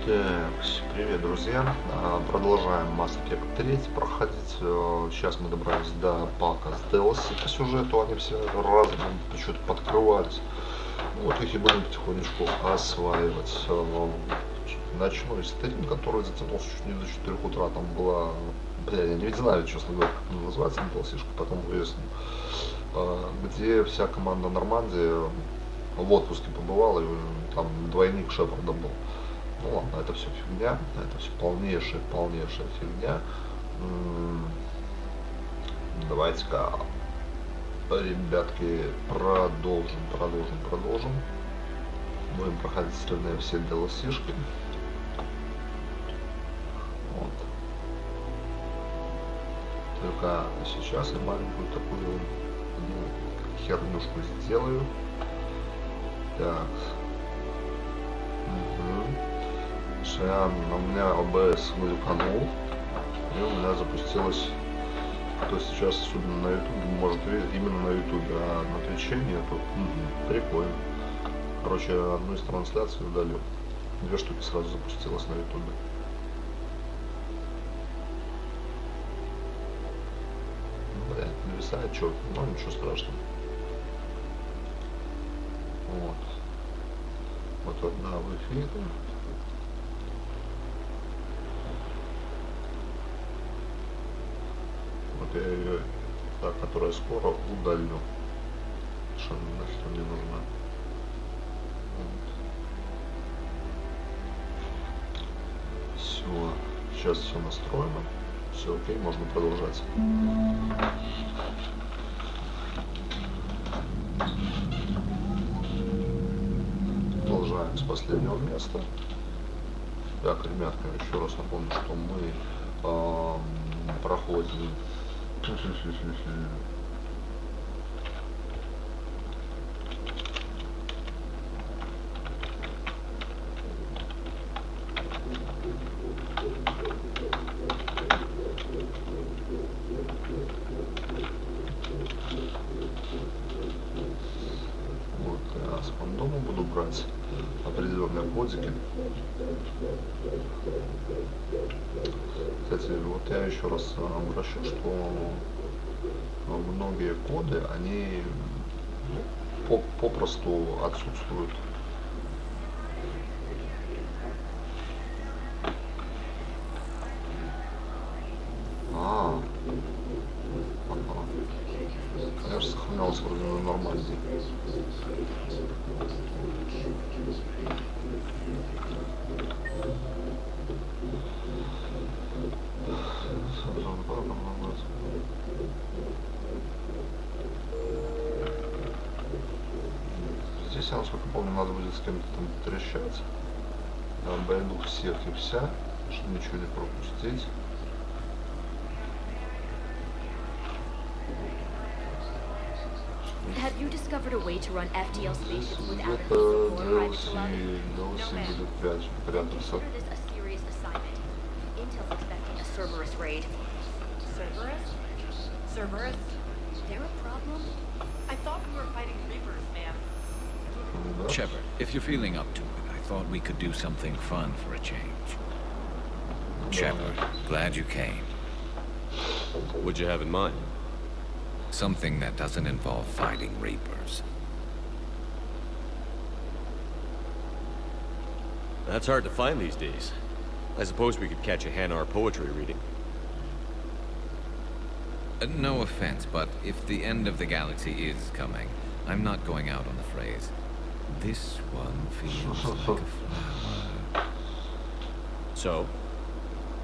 Так, привет, друзья. Продолжаем Mass Effect 3 проходить. Сейчас мы добрались до пака с DLC по сюжету. Они все разом что-то подкрывались. Ну, вот их и будем потихонечку осваивать. Ночной стрим, который затянулся чуть не до 4 утра. Там была... Бля, я не знаю, честно говоря, как она называется, DLC-шка, потом выясню. Где вся команда Нормандии в отпуске побывала, и там двойник Шепарда был. Ну ладно, это все фигня, это все полнейшая фигня. Давайте-ка, ребятки, продолжим. Будем проходить остальные все DLC-шки. Вот. Только сейчас я маленькую такую хернюшку сделаю. Так. У меня ОБС глюканул, и у меня запустилось, кто сейчас особенно на ютубе может видеть, именно на ютубе, а на твиче нету. Прикольно. Короче, одну из трансляций удалил. 2 штуки сразу запустилось на ютубе. Блять, нависает что-то, но ничего страшного. Вот одна в эфире. Вот я ее, та, которая скоро, удалю. Что нахер мне нужна. Вот. Все. Сейчас все настроено. Все окей, можно продолжать. Продолжаем с последнего места. Так, ребятки, еще раз напомню, что мы проходим вот, я с фандомом буду брать определенные кодики. Кстати, вот я еще раз обращу, что многие коды, они попросту отсутствуют. Ага. Конечно, сохранялось вроде на нормально. Здесь, я насколько помню, надо будет с кем-то там трещать. Я обойду всех и вся, чтобы ничего не пропустить. Have you discovered a way to run FTL stations without a Это private DLC telephony? будет 5 прятаться. Consider this a serious assignment. Intel's expecting a Cerberus raid. Cerberus? Cerberus? There a problem? I thought we were fighting Reapers, ma'am. Да. Shepard, if you're feeling up to it, I thought we could do something fun for a change. Shepard, glad you came. What'd you have in mind? Something that doesn't involve fighting Reapers. That's hard to find these days. I suppose we could catch a Hanar poetry reading. No offense, but if the end of the galaxy is coming, I'm not going out on the phrase, "This one feels like a flower." So?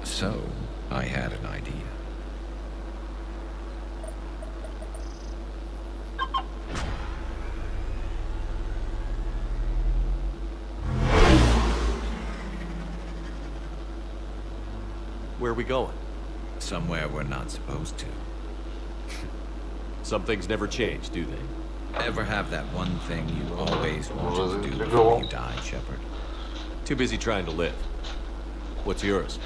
So, I had an idea. Where are we going? Somewhere we're not supposed to. Some things never change, do they? Ever have that one thing you always wanted to do before you died, Shepard? Too busy trying to live. What's yours?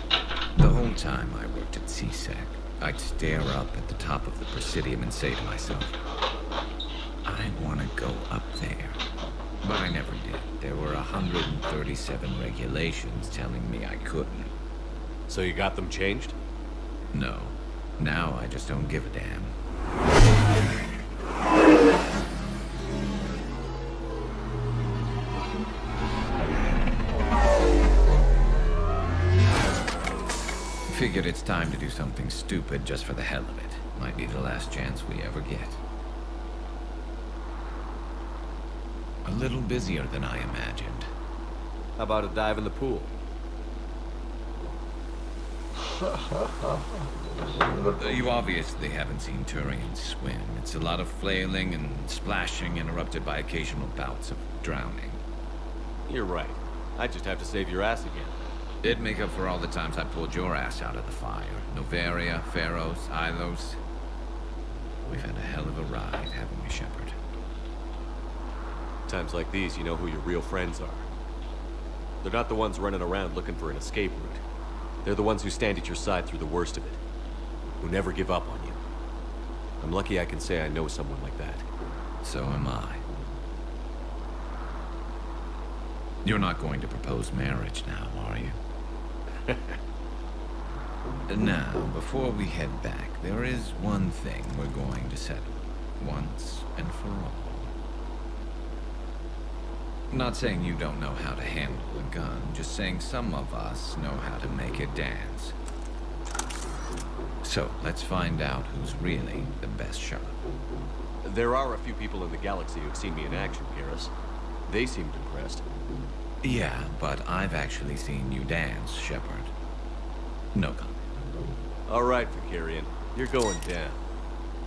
The whole time I worked at CSEC, I'd stare up at the top of the Presidium and say to myself, I want to go up there. But I never did. there were 137 regulations telling me I couldn't. So you got them changed? No. Now I just don't give a damn. Figured it's time to do something stupid just for the hell of it. Might be the last chance we ever get. A little busier than I imagined. How about a dive in the pool? You obviously haven't seen Turians swim. It's a lot of flailing and splashing, interrupted by occasional bouts of drowning. You're right. I just have to save your ass again. It'd make up for all the times I pulled your ass out of the fire. Novaria, Pharos, Ilos. We've had a hell of a ride, haven't we, Shepard? Times like these, you know who your real friends are. They're not the ones running around looking for an escape route. They're the ones who stand at your side through the worst of it. Who never give up on you. I'm lucky I can say I know someone like that. So am I. You're not going to propose marriage now, are you? Now, before we head back, there is one thing we're going to settle. Once and for all. Not saying you don't know how to handle a gun, just saying some of us know how to make it dance. So, let's find out who's really the best shot. There are a few people in the galaxy who've seen me in action, Garrus. They seemed impressed. Yeah, but I've actually seen you dance, Shepard. No comment. All right, Vicarian. You're going down.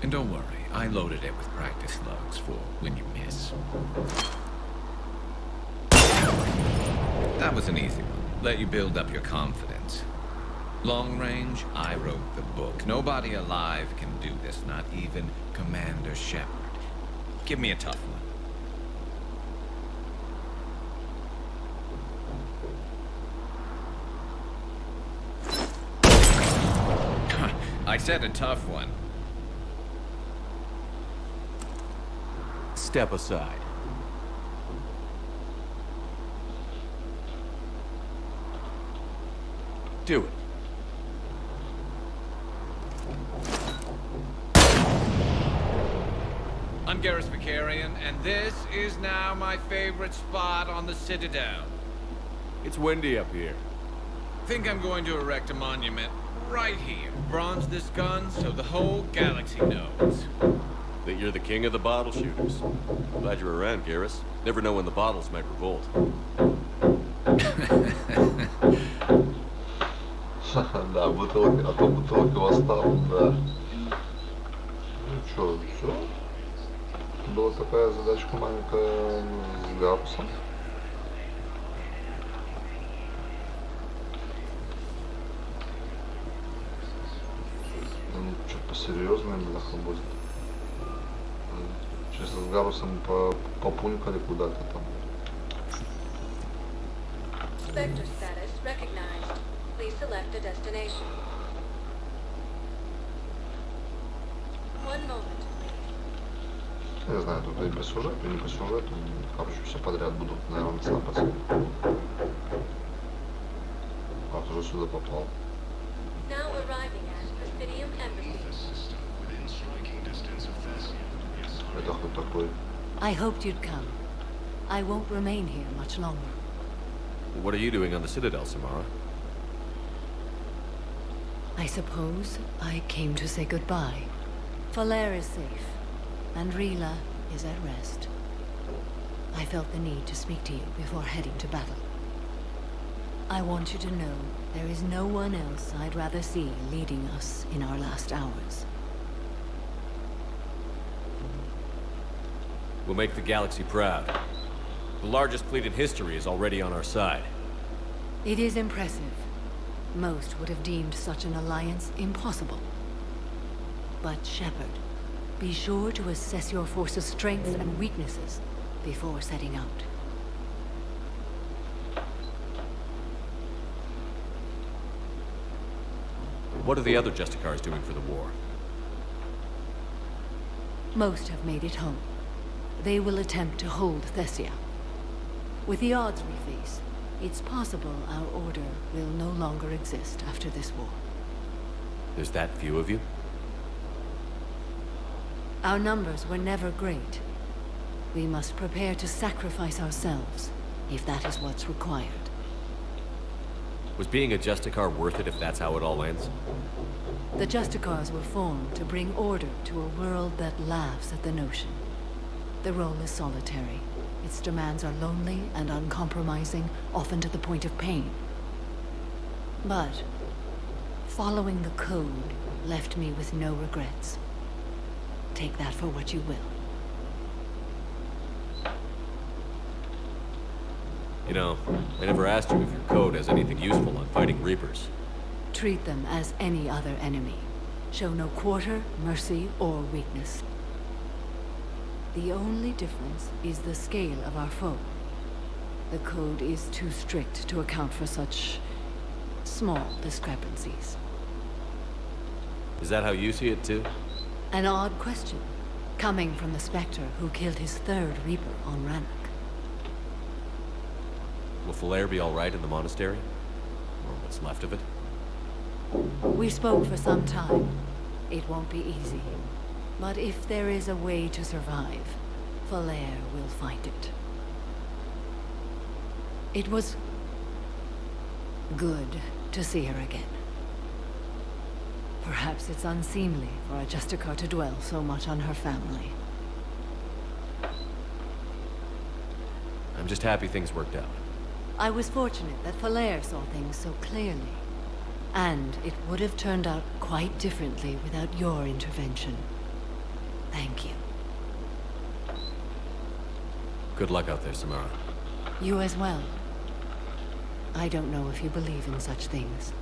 And don't worry, I loaded it with practice slugs for when you miss. That was an easy one. Let you build up your confidence. Long range, I wrote the book. Nobody alive can do this, not even Commander Shepard. Give me a tough one. I said a tough one. Step aside. Do it. I'm Garrus Vicarian, and this is now my favorite spot on the Citadel. It's windy up here. Think I'm going to erect a monument right here. Bronze this gun so the whole galaxy knows. That you're the king of the bottle shooters. Glad you're around, Garrus. Never know when the bottles might revolt. Да, бутылка, а то бутылка восстала, да. Ну чё, всё? Была такая задачка маленькая с Гарусом. Ну, что-то посерьезное, бляха, будет. Честно, с Гарусом попунькали куда-то там. Vector status recognized. Please select a destination. One moment, please. Я знаю, тут и по сюжету, и не по сюжету. Короче, все подряд будут, наверное, цапать. А ты же сюда попал. Now arriving at Proходim Embassy. Это кто такой? I hoped you'd come. I won't remain here much longer. What are you doing on the Citadel, Samara? I suppose I came to say goodbye. Falair is safe, and Rila is at rest. I felt the need to speak to you before heading to battle. I want you to know there is no one else I'd rather see leading us in our last hours. We'll make the galaxy proud. The largest fleet in history is already on our side. It is impressive. Most would have deemed such an alliance impossible. But Shepard, be sure to assess your force's strengths and weaknesses before setting out. What are the other Justicars doing for the war? Most have made it home. They will attempt to hold Thessia. With the odds we face, it's possible our order will no longer exist after this war. There's that few of you? Our numbers were never great. We must prepare to sacrifice ourselves, if that is what's required. Was being a Justicar worth it if that's how it all ends? The Justicars were formed to bring order to a world that laughs at the notion. The role is solitary. Its demands are lonely and uncompromising, often to the point of pain. But following the code left me with no regrets. Take that for what you will. You know, I never asked you if your code has anything useful on fighting Reapers. Treat them as any other enemy. Show no quarter, mercy, or weakness. The only difference is the scale of our foe. The code is too strict to account for such small discrepancies. Is that how you see it too? An odd question, coming from the Spectre who killed his third Reaper on Rannoch. Will Falair be alright in the monastery? Or what's left of it? We spoke for some time. It won't be easy. But if there is a way to survive, Falair will find it. It was good to see her again. Perhaps it's unseemly for a Justicar to dwell so much on her family. I'm just happy things worked out. I was fortunate that Falair saw things so clearly. And it would have turned out quite differently without your intervention. Thank you. Good luck out there, Samara. You as well. I don't know if you believe in such things,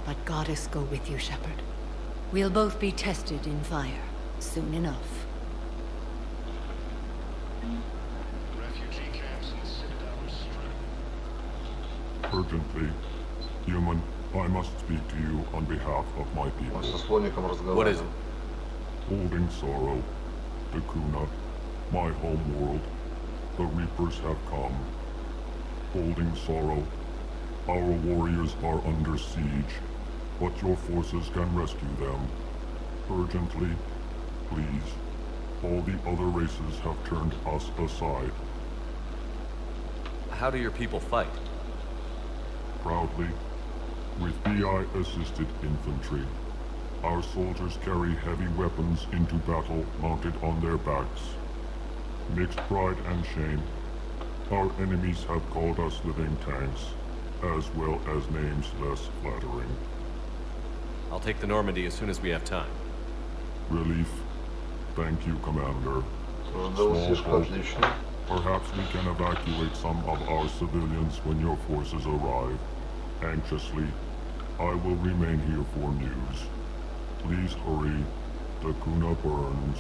but Goddess go with you, Shepard. We'll both be tested in fire, soon enough. Refugee camps in the Citadel are struck. Urgently, human, I must speak to you on behalf of my people. Мы со слоником What is it? разговариваем. Holding sorrow, Dakuna, my home world, the Reapers have come. Holding sorrow, our warriors are under siege, but your forces can rescue them. Urgently, please. All the other races have turned us aside. How do your people fight? Proudly, with BI-assisted infantry. Our soldiers carry heavy weapons into battle mounted on their backs. Mixed pride and shame, our enemies have called us living tanks, as well as names less flattering. I'll take the Normandy as soon as we have time. Relief. Thank you, Commander. DLC-шка отлично. Perhaps we can evacuate some of our civilians when your forces arrive. Anxiously, I will remain here for news. Please hurry. Dakuna burns.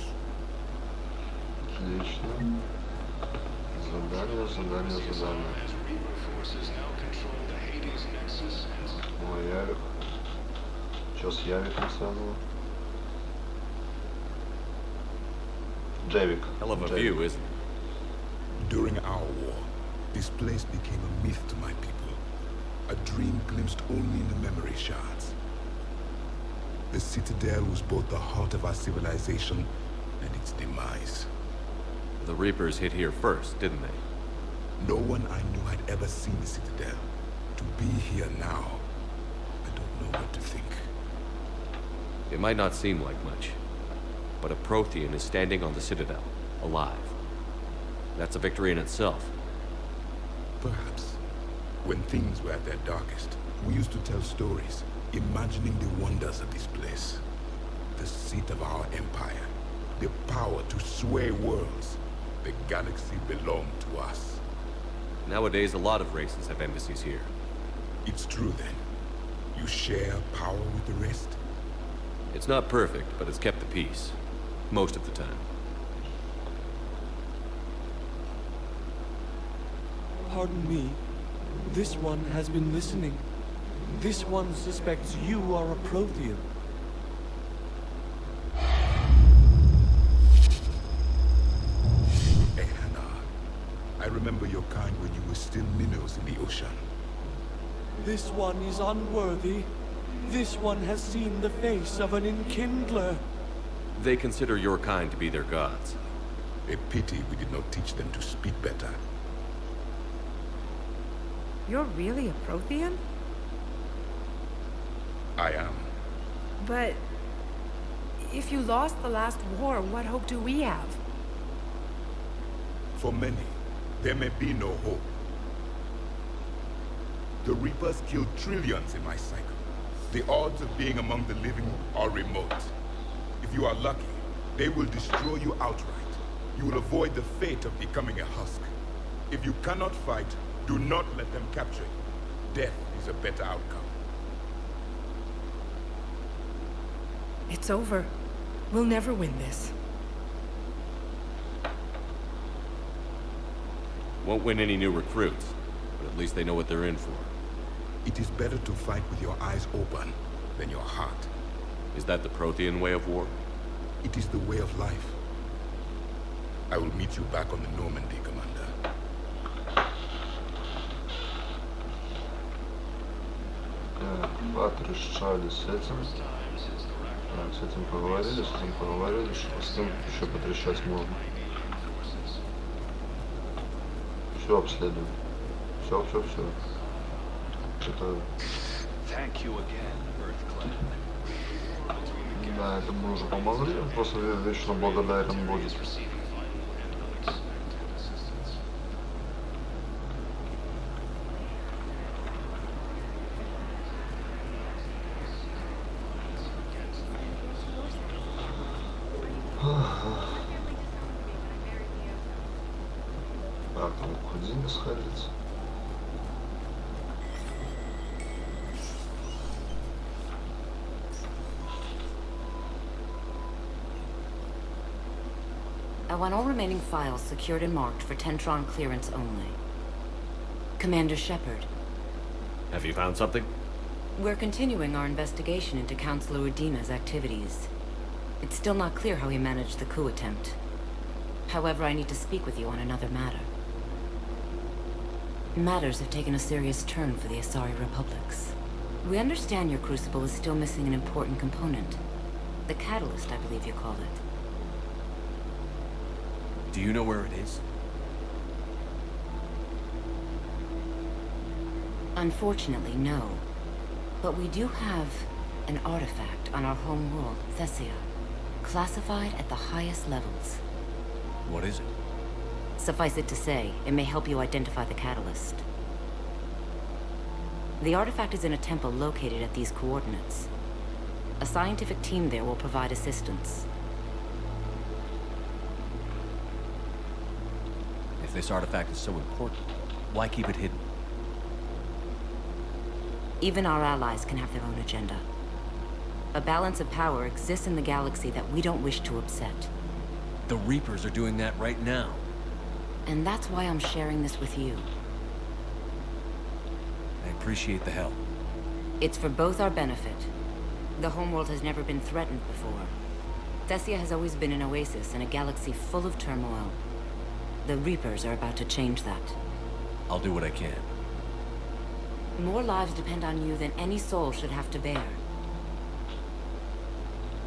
Отлично. Задание, задание, задание. As Reaper forces now control the Hades Nexus and Мой Явик. Что с Явиком связано? Джевик. Hell of a Джевик. view, isn't it? During our war, this place became a myth to my people. A dream glimpsed only in the memory shards. The Citadel was both the heart of our civilization and its demise. The Reapers hit here first, didn't they? No one I knew had ever seen the Citadel. To be here now, I don't know what to think. It might not seem like much, but a Prothean is standing on the Citadel, alive. That's a victory in itself. Perhaps. When things were at their darkest, we used to tell stories, imagining the wonders of this place. The seat of our empire. The power to sway worlds. The galaxy belonged to us. Nowadays, a lot of races have embassies here. It's true then. You share power with the rest? It's not perfect, but it's kept the peace. Most of the time. Pardon me. This one has been listening. This one suspects you are a Prothean. remember your kind when you were still minnows in the ocean. This one is unworthy. This one has seen the face of an enkindler. They consider your kind to be their gods. A pity we did not teach them to speak better. You're really a Prothean? I am. But if you lost the last war, what hope do we have? For many, there may be no hope. The Reapers killed trillions in my cycle. The odds of being among the living are remote. If you are lucky, they will destroy you outright. You will avoid the fate of becoming a husk. If you cannot fight, do not let them capture you. Death is a better outcome. It's over. We'll never win this. Won't win any new recruits, but at least they know what they're in for. It is better to fight with your eyes open than your heart. Is that the Prothean way of war? It is the way of life. I will meet you back on the Normandy, Commander. Отрешали с этим. Так, с этим поговорили, что с тем еще потрещать можно. Все обследуем. Все. Это... Да, это мы уже помогли, он просто вечно благодарен будет. Так, необходимо сходить. I want all remaining files secured and marked for Tentron clearance only. Commander Shepard. Have you found something? We're continuing our investigation into Councilor Udina's activities. It's still not clear how he managed the coup attempt. However, I need to speak with you on another matter. Matters have taken a serious turn for the Asari Republics. We understand your crucible is still missing an important component. The catalyst, I believe you call it. Do you know where it is? Unfortunately, no. But we do have an artifact on our home world, Thessia, classified at the highest levels. What is it? Suffice it to say, it may help you identify the catalyst. The artifact is in a temple located at these coordinates. A scientific team there will provide assistance. If this artifact is so important, why keep it hidden? Even our allies can have their own agenda. A balance of power exists in the galaxy that we don't wish to upset. The Reapers are doing that right now. And that's why I'm sharing this with you. I appreciate the help. It's for both our benefit. The homeworld has never been threatened before. Thessia has always been an oasis in a galaxy full of turmoil. The Reapers are about to change that. I'll do what I can. More lives depend on you than any soul should have to bear.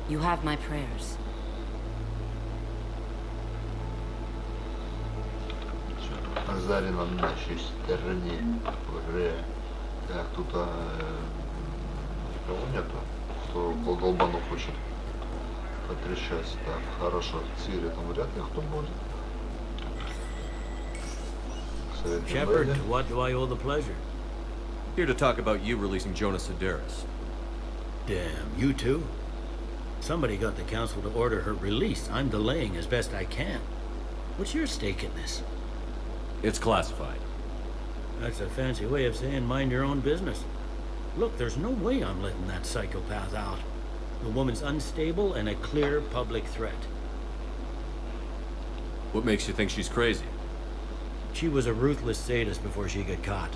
You have my prayers. Азари на нашей стороне в игре. Так, тут никого нету, кто по долбану хочет потрещать. Так, хорошо, Цири там вряд ли кто будет. Shepard, to what do I owe the pleasure? Here to talk about you releasing Jonas Sedaris. Damn, you too? Somebody got the council to order her release. I'm delaying as best I can. What's your stake in this? It's classified. That's a fancy way of saying mind your own business. Look, there's no way I'm letting that psychopath out. The woman's unstable and a clear public threat. What makes you think she's crazy? She was a ruthless sadist before she got caught.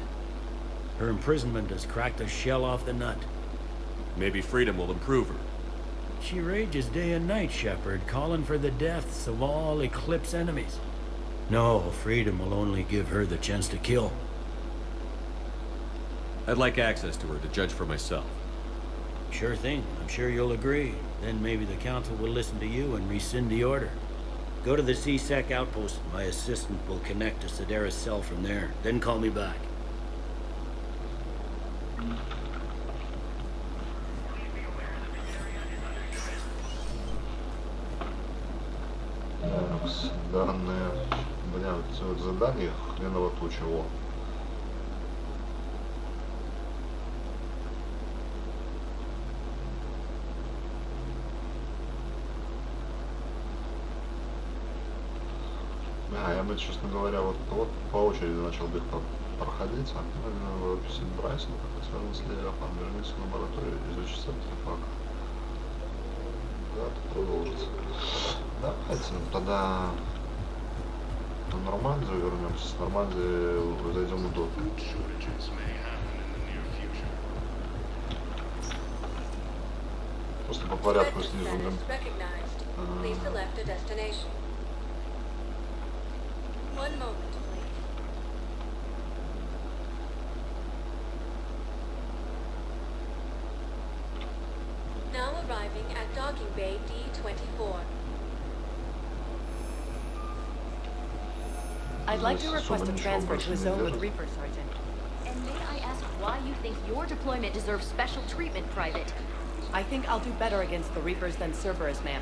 Her imprisonment has cracked the shell off the nut. Maybe freedom will improve her. She rages day and night, Shepard, calling for the deaths of all Eclipse enemies. No, freedom will only give her the chance to kill. I'd like access to her to judge for myself. Sure thing. I'm sure you'll agree. Then maybe the council will listen to you and rescind the order. Go to the CSEC outpost. My assistant will connect to Sedera's cell from there. Then call me back. Данные, бля, вот эти вот задания хреново туча, во. Я бы, честно говоря, вот по очереди начал бы их проходить, а выпустить Брайсона, как это связано с Леофом, вернуться в лабораторию, изучить артефакт. Да, это продолжится. Давайте тогда на Нормандию вернемся, с Нормандии зайдем в Дот. Просто по порядку снизу. Please select a destination. One moment, please. Now arriving at docking bay D24. I'd like to request a transfer to a zone with Reaper, Sergeant. And may I ask why you think your deployment deserves special treatment, Private? I think I'll do better against the Reapers than Cerberus, ma'am.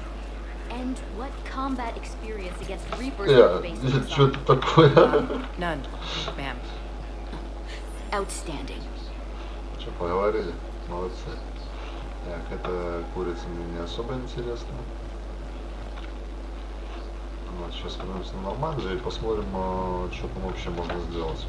And what combat experience against Reapers are you basing this on? None, ma'am. Outstanding. Что, поговорили? Молодцы. Так, эта курица мне не особо интересна. Вот, сейчас вернемся на Нормандию и посмотрим, что там вообще можно сделать.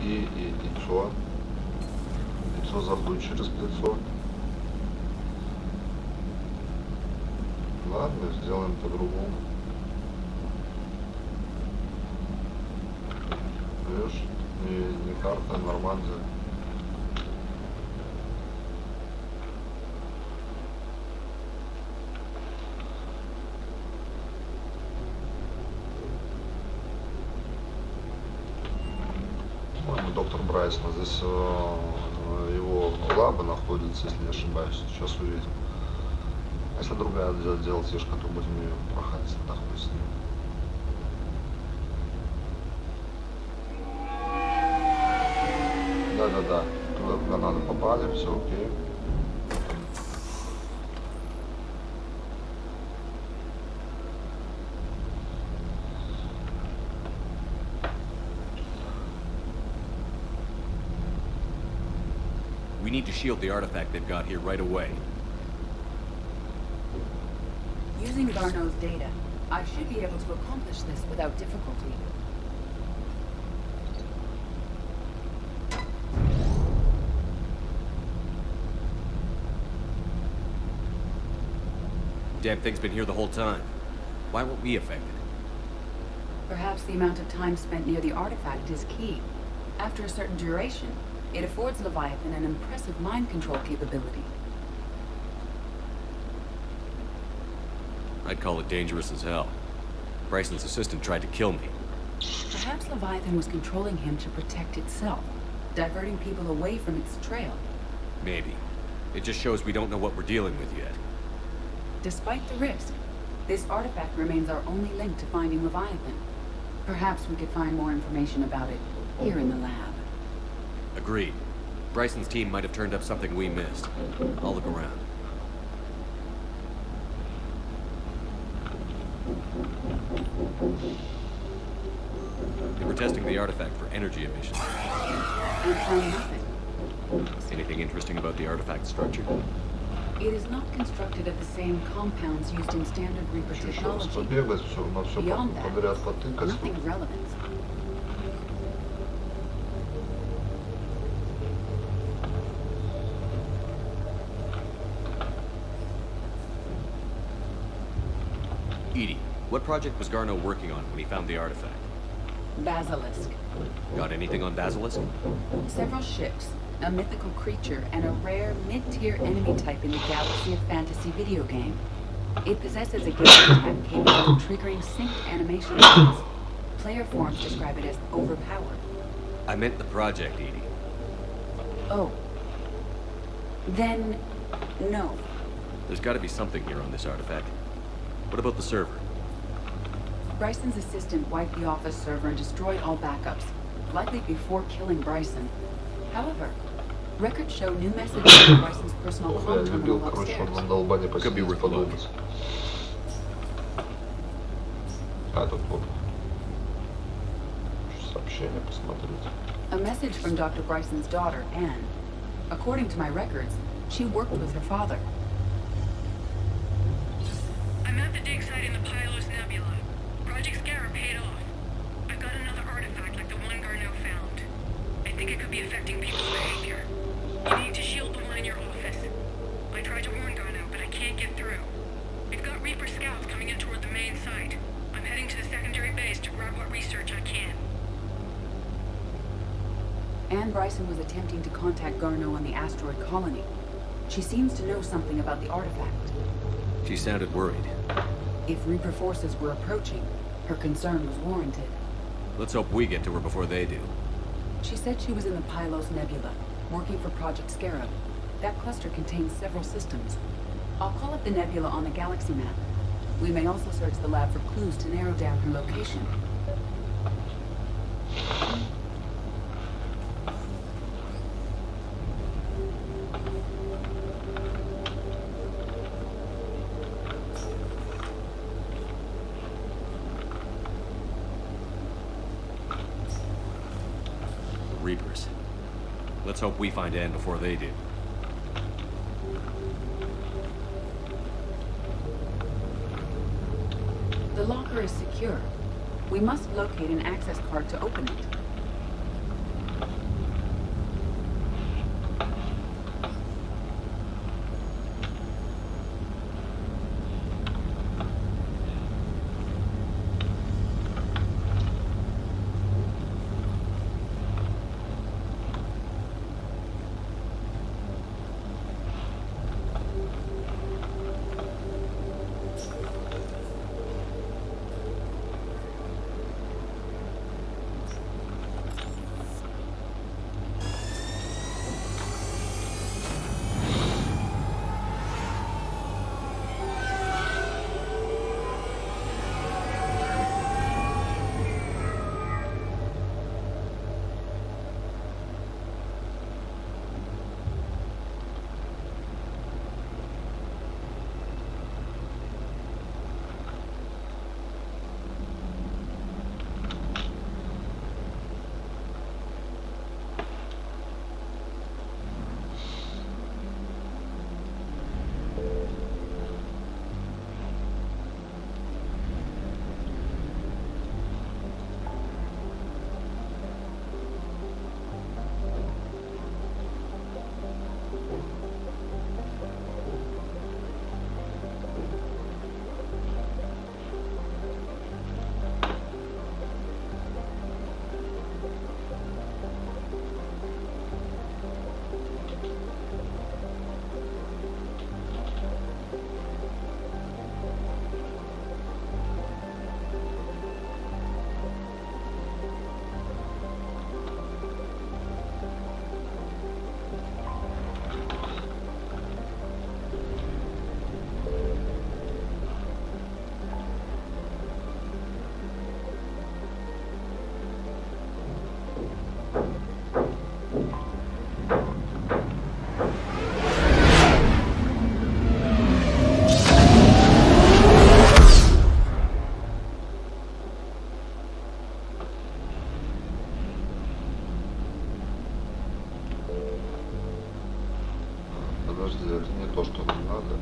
Яйцо. Яйцо забудь через плечо. Ладно, сделаем по-другому. Видишь, не карта, а Нормандия. Доктор Брайсон, здесь его лаба находится, если не ошибаюсь, сейчас увидим. А если другая делать ешка, то будем ее проходить, нахуй с ним. Да, туда, куда надо, попали, все окей. We need to shield the artifact they've got here right away. Using Garneau's data, I should be able to accomplish this without difficulty. Damn thing's been here the whole time. Why weren't we affected? Perhaps the amount of time spent near the artifact is key. After a certain duration, it affords Leviathan an impressive mind control capability. I'd call it dangerous as hell. Bryson's assistant tried to kill me. Perhaps Leviathan was controlling him to protect itself, diverting people away from its trail. Maybe. It just shows we don't know what we're dealing with yet. Despite the risk, this artifact remains our only link to finding Leviathan. Perhaps we could find more information about it here in the lab. Agreed. Bryson's team might have turned up something we missed. I'll look around. They were testing the artifact for energy emissions. And found nothing. Anything interesting about the artifact structure? It is not constructed of the same compounds used in standard Reaper technology. Beyond that, nothing relevant. What project was Garneau working on when he found the artifact? Basilisk. Got anything on Basilisk? Several ships, a mythical creature, and a rare mid-tier enemy type in the galaxy of fantasy video game. It possesses a game attack capable of triggering synced animation events. Player forums describe it as overpowered. I meant the project, Edie. Oh. Then, no. There's got to be something here on this artifact. What about the server? Bryson's assistant wiped the office server and destroyed all backups, likely before killing Bryson. However, records show new messages from Bryson's personal Я comm любил, terminal короче, upstairs. на долбане посидеть, подумать. А тут вот сообщение посмотреть. A message from Dr. Bryson's daughter, Anne. According to my records, she worked with her father. I'm at the dig site in the Pylos Nebula. Project Scarab paid off. I've got another artifact like the one Garneau found. I think it could be affecting people's behavior. You need to shield the one in your office. I tried to warn Garneau, but I can't get through. We've got Reaper scouts coming in toward the main site. I'm heading to the secondary base to grab what research I can. Anne Bryson was attempting to contact Garneau on the asteroid colony. She seems to know something about the artifact. She sounded worried. If Reaper forces were approaching, her concern was warranted. Let's hope we get to her before they do. She said she was in the Pylos Nebula, working for Project Scarab. That cluster contains several systems. I'll call up the nebula on the galaxy map. We may also search the lab for clues to narrow down her location. Reapers. Let's hope we find Anne before they do. The locker is secure. We must locate an access card to open it. Подожди, это не то, что нам надо.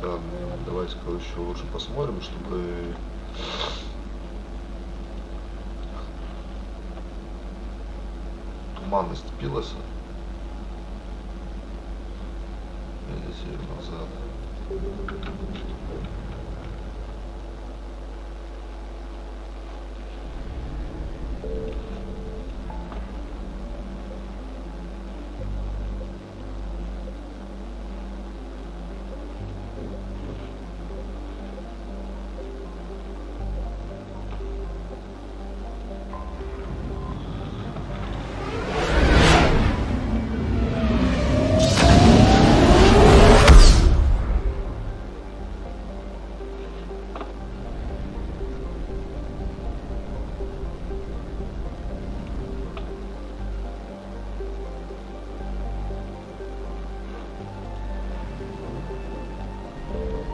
Да, давайте-ка еще лучше посмотрим, чтобы... гуманность Пилоса. Неделю назад.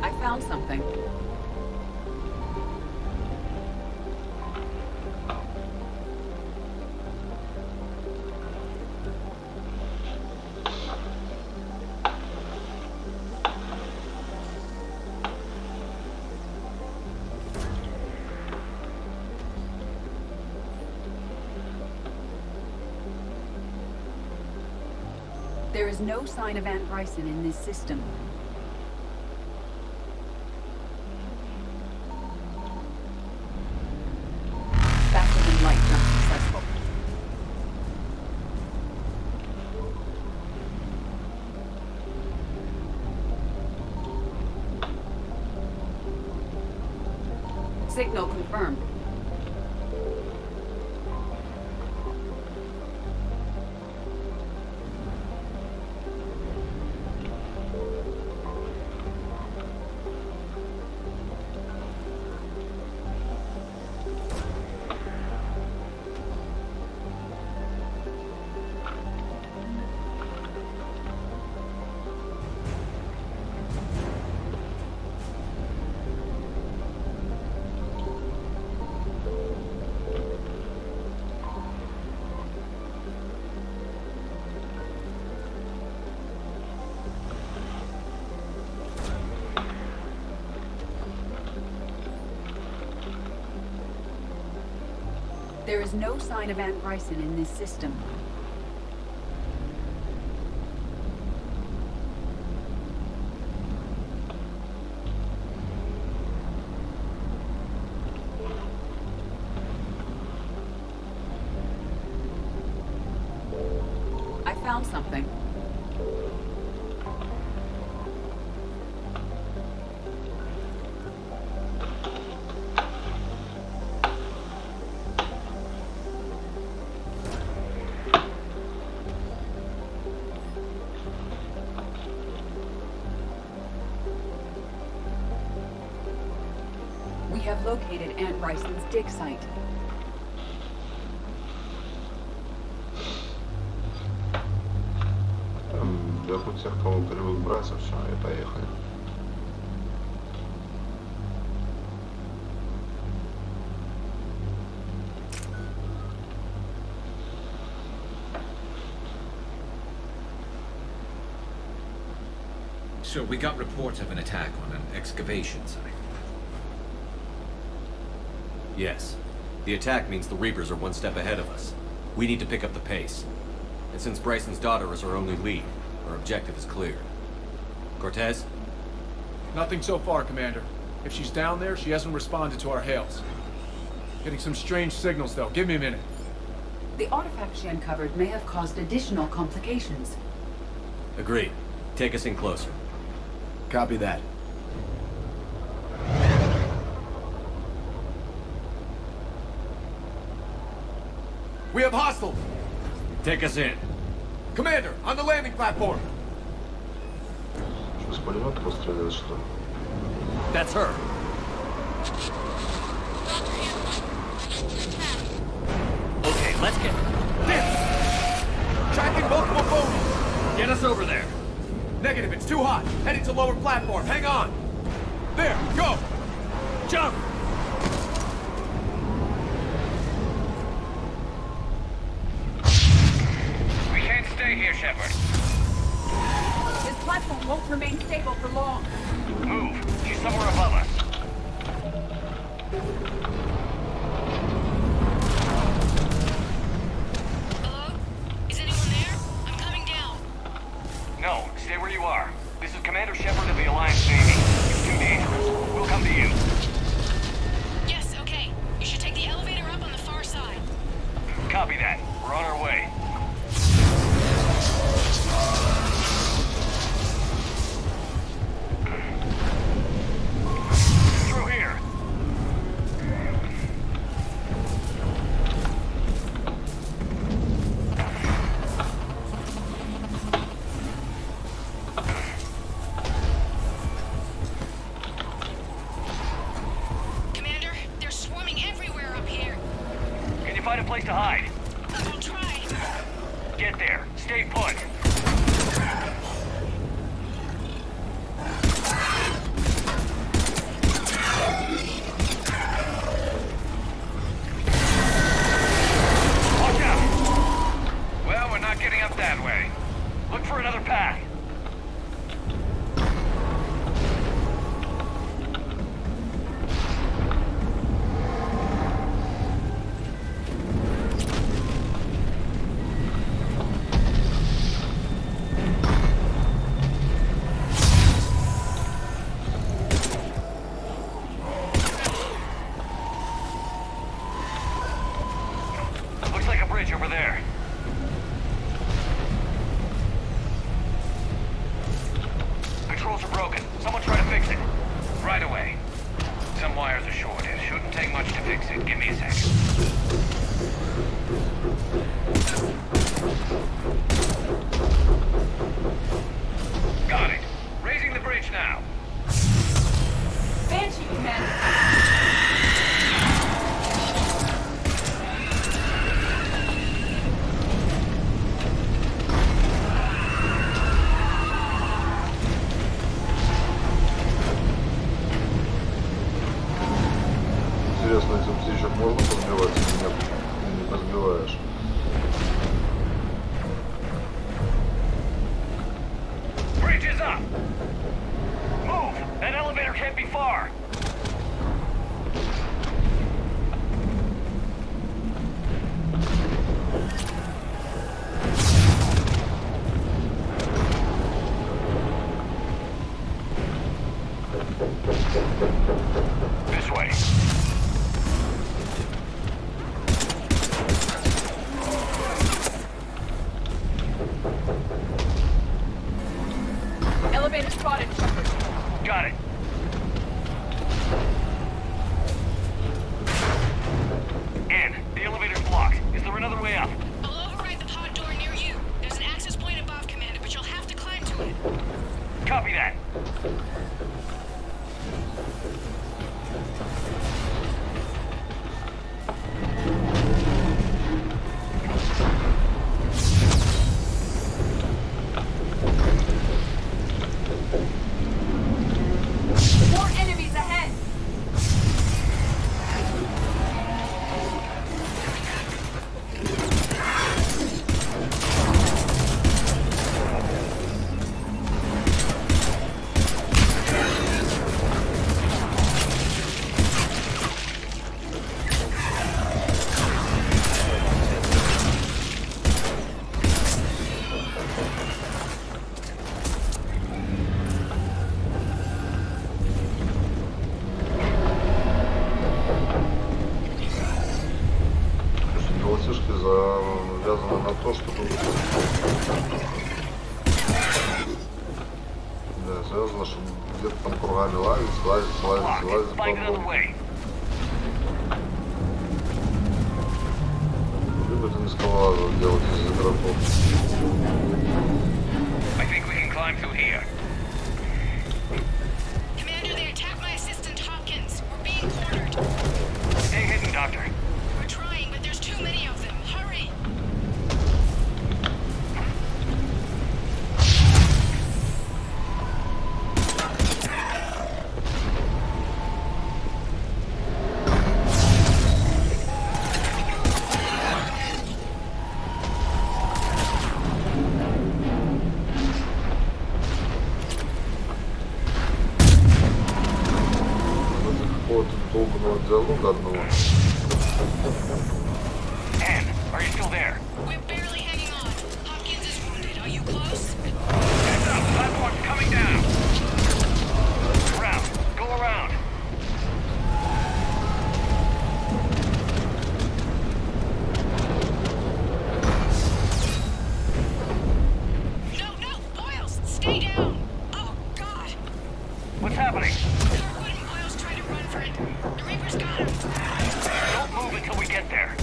I found something. There is no sign of Ann Bryson in this system. Faster than light, not successful. Signal confirmed. There is no sign of Ann Bryson in this system. I found something. We have located Ann Bryson's dig site. Вернуть всех, кого привык браться, все, и поехали. So we got reports of an attack on an excavation site. Yes. The attack means the Reapers are one step ahead of us. We need to pick up the pace. And since Bryson's daughter is our only lead, our objective is clear. Cortez? Nothing so far, Commander. If she's down there, she hasn't responded to our hails. Getting some strange signals, though. Give me a minute. The artifact she uncovered may have caused additional complications. Agreed. Take us in closer. Copy that. We have hostiles! Take us in. Commander, on the landing platform! Что, с пулемета постреляли, что ли? That's her. Okay, let's get this. Tracking multiple phones. Get us over there. Negative, it's too hot. Heading to lower platform. Hang on. There, go. Jump. We can't stay here, Shepard. This platform won't remain stable for long. Move. She's somewhere above us. Hello? Is find a place to hide. I'll try. Get there. Stay put. Watch out! Well, we're not getting up that way. Look for another path. Looks like a bridge over there. Controls are broken. Someone try to fix it. Right away. Some wires are short. It shouldn't take much to fix it. Give me a second. Got it. Raising the bridge now. Banshee Commander. Интересно, этих птичек можно позбивать или нет? Или не позбиваешь? Bridge is up. Move. That elevator can't be far. This way. Elevator spotted, Shepard. Got it. Ann, the elevator's blocked. Is there another way up? I'll override the pod door near you. There's an access point above, Commander, but you'll have to climb to it. Copy that. More enemies ahead! Голосишки завязаны на то, что тут... Да, связано, что где-то там кругами лазить по дому. Любят не скалолазов делать из игроков. I think we can climb through here. Commander, they attacked my assistant Hopkins. We're being cornered. Stay hidden, Doctor. We're trying, but there's too many of them. Hurry! Какого-то долбанного диалога одного. Ann, are you still there? We're barely hanging on. Hopkins is wounded. Are you close? Heads up, platform's coming down. Around, go around. No, Boyles, stay down. Oh, God. What's happening? Kirkwood and Boyles tried to run for it. The Reaper's got him. Don't move until we get there.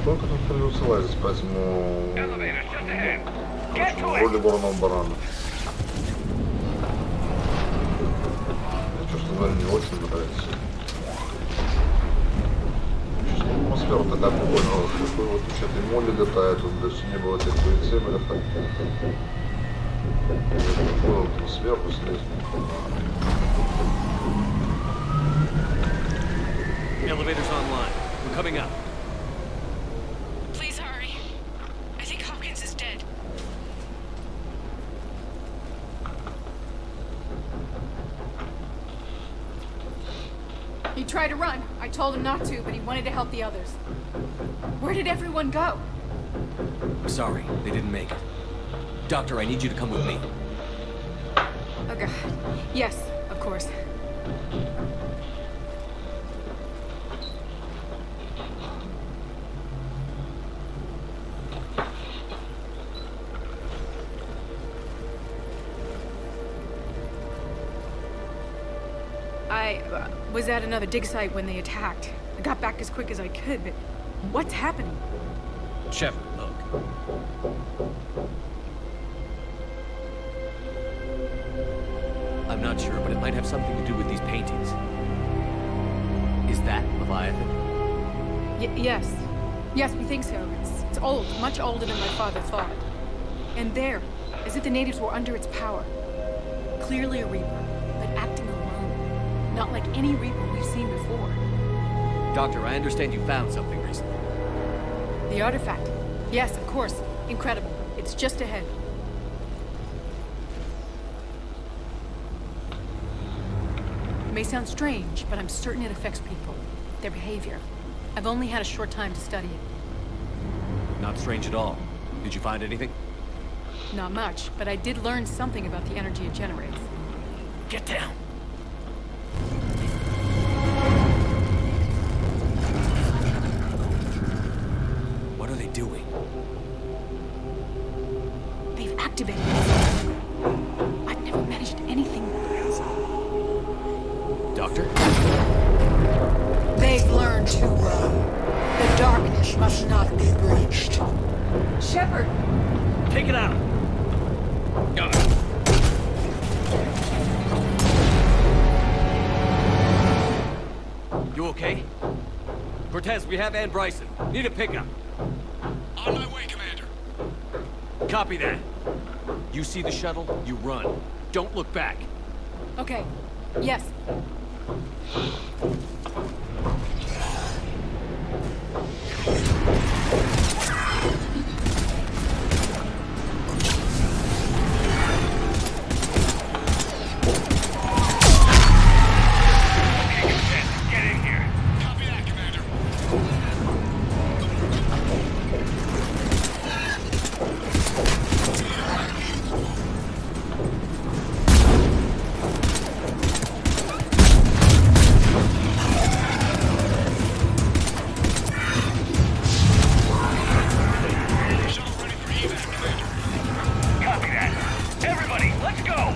только тут придется лазить, поэтому... Короче, вроде бурного барана. Что-то, наверное, не очень нравится. Атмосфера такая прикольная, такой вот учетный моли летает, тут до не было этих полицейных. Я понял, там сверху снизу. Elevator's online. We're coming up. Please hurry. I think Hopkins is dead. He tried to run. I told him not to, but he wanted to help the others. Where did everyone go? Sorry, they didn't make it. Doctor, I need you to come with me. Oh, God. Yes, of course. I was at another dig site when they attacked. I got back as quick as I could, but what's happening? Shepard, look. I'm not sure, but it might have something to do with these paintings. Is that Leviathan? Yes. Yes, we think so. It's old, much older than my father thought. And there, as if the natives were under its power. Clearly a Reaper, but acting alone. Not like any Reaper we've seen before. Doctor, I understand you found something recently. The artifact. Yes, of course. Incredible. It's just ahead. It may sound strange, but I'm certain it affects people. Their behavior. I've only had a short time to study it. Not strange at all. Did you find anything? Not much, but I did learn something about the energy it generates. Get down! What are they doing? They've activated it. I've never managed anything. Doctor? They've learned to run. The darkness must not be breached. Shepard! Take it out! You okay? Cortez, we have Ann Bryson. Need a pickup. On my way, Commander. Copy that. You see the shuttle, you run. Don't look back. Okay. Yes. Get in here. Copy that, Commander. Copy that. Everybody, let's go.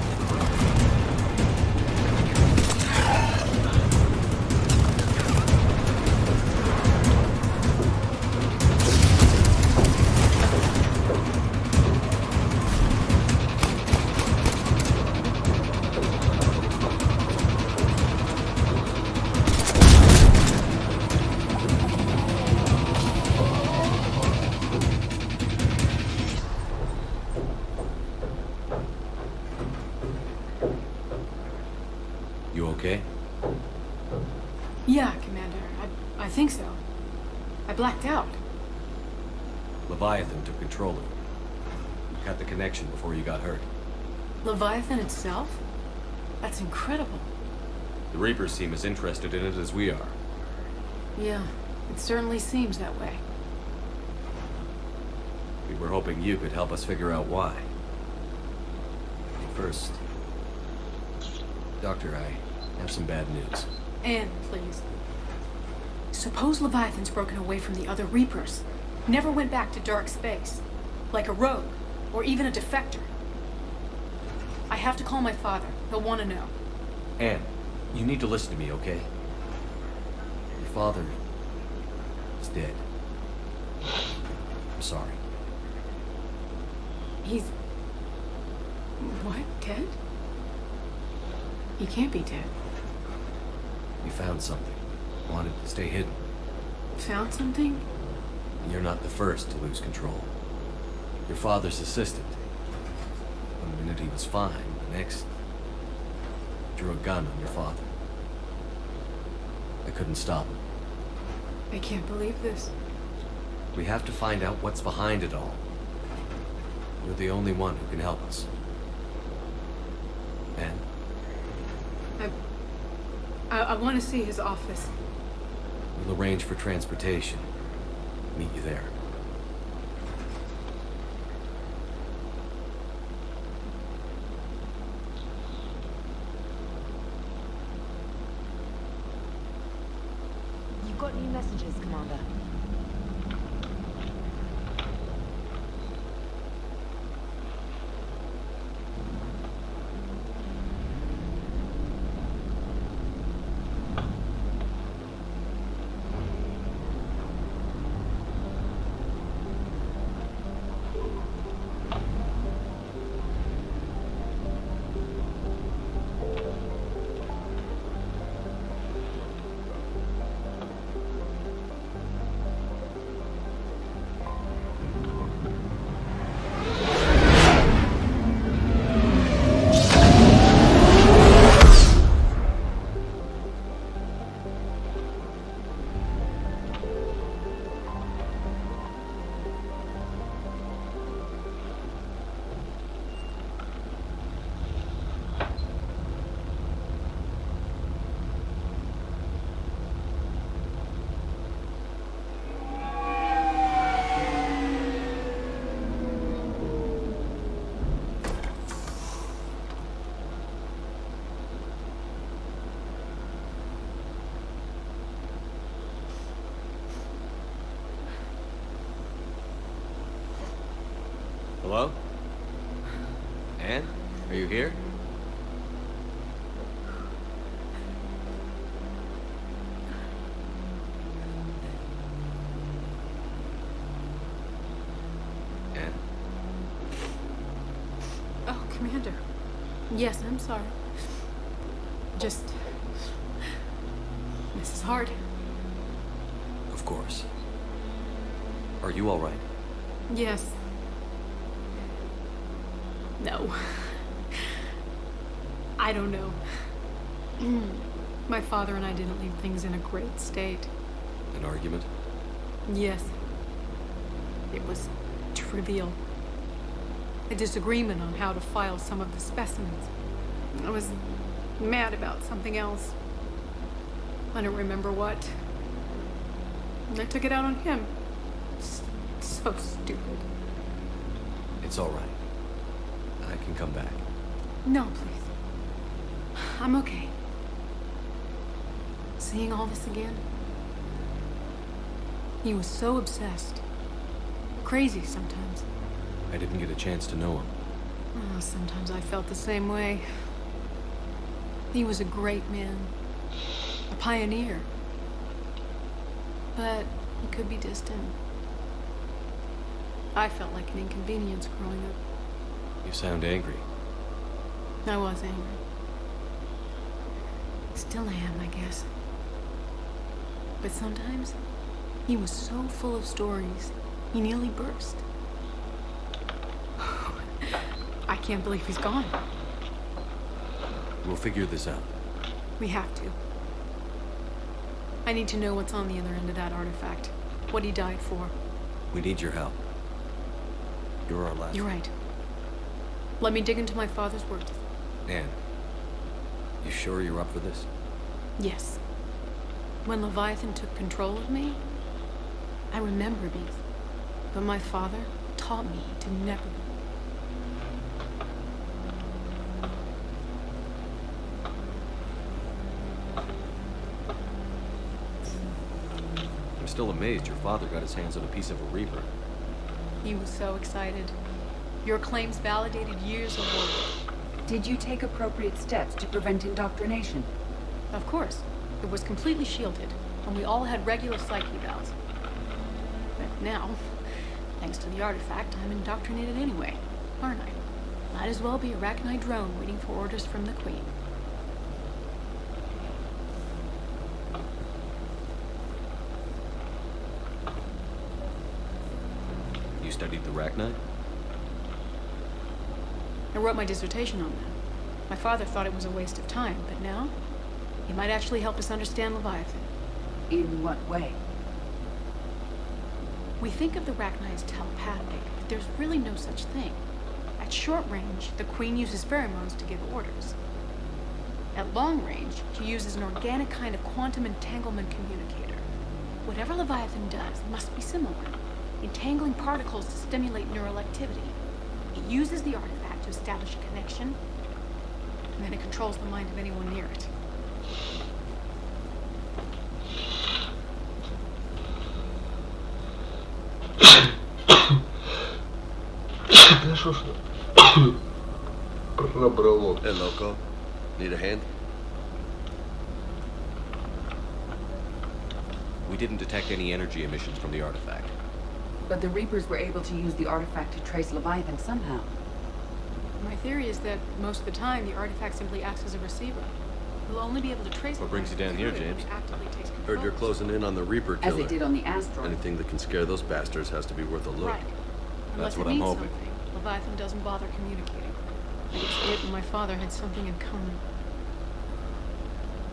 You okay? Yeah, Commander. I think so. I blacked out. Leviathan took control of it. Cut the connection before you got hurt. Leviathan itself? That's incredible. The Reapers seem as interested in it as we are. Yeah, it certainly seems that way. We were hoping you could help us figure out why. First, Doctor, I have some bad news. Anne, please. Suppose Leviathan's broken away from the other Reapers. Never went back to dark space. Like a rogue, or even a defector. I have to call my father. He'll want to know. Anne, you need to listen to me, okay? Your father is dead. I'm sorry. He's... What? Dead? He can't be dead. We found something. Wanted to stay hidden. Found something? You're not the first to lose control. Your father's assistant. One minute he was fine, the next... drew a gun on your father. I couldn't stop him. I can't believe this. We have to find out what's behind it all. You're the only one who can help us. And? I want to see his office. We'll arrange for transportation. Meet you there. You've got new messages, Commander. Hello? Anne? Are you here? Anne? Oh, Commander. Yes, I'm sorry. Just... This is hard. Of course. Are you all right? Yes. No. I don't know. My father and I didn't leave things in a great state. An argument? Yes. It was trivial. A disagreement on how to file some of the specimens. I was mad about something else. I don't remember what. And I took it out on him. So stupid. It's all right. I can come back. No, please. I'm okay. Seeing all this again? He was so obsessed. Crazy sometimes. I didn't get a chance to know him. Oh, sometimes I felt the same way. He was a great man. A pioneer. But he could be distant. I felt like an inconvenience growing up. You sound angry. I was angry. Still am, I guess. But sometimes, he was so full of stories, he nearly burst. I can't believe he's gone. We'll figure this out. We have to. I need to know what's on the other end of that artifact. What he died for. We need your help. You're our last. You're right. Let me dig into my father's words. Anne, you sure you're up for this? Yes. When Leviathan took control of me, I remember these. But my father taught me to never be. I'm still amazed your father got his hands on a piece of a Reaper. He was so excited. Your claims validated years of work. Did you take appropriate steps to prevent indoctrination? Of course. It was completely shielded, and we all had regular psych evals. But now, Thanks to the artifact, I'm indoctrinated anyway, aren't I? Might as well be a Arachnite drone waiting for orders from the Queen. You studied the Arachnite? I wrote my dissertation on that. My father thought it was a waste of time, but now, he might actually help us understand Leviathan. In what way? We think of the Arachnite as telepathic, but there's really no such thing. At short range, the Queen uses pheromones to give orders. At long range, she uses an organic kind of quantum entanglement communicator. Whatever Leviathan does must be similar, entangling particles to stimulate neural activity. It uses the artifact to establish a connection, and then it controls the mind of anyone near it. Пробрало. Hey, loco. Need a hand? We didn't detect any energy emissions from the artifact. But the Reapers were able to use the artifact to trace Leviathan somehow. My theory is that most of the time, the artifact simply acts as a receiver. We'll only be able to trace What brings you down here, James? Heard you're closing in on the Reaper As killer. they did on the asteroid. Anything that can scare those bastards has to be worth a look. Right. That's Unless what it I'm means hoping. something, Leviathan doesn't bother communicating. I guess it and my father had something in common.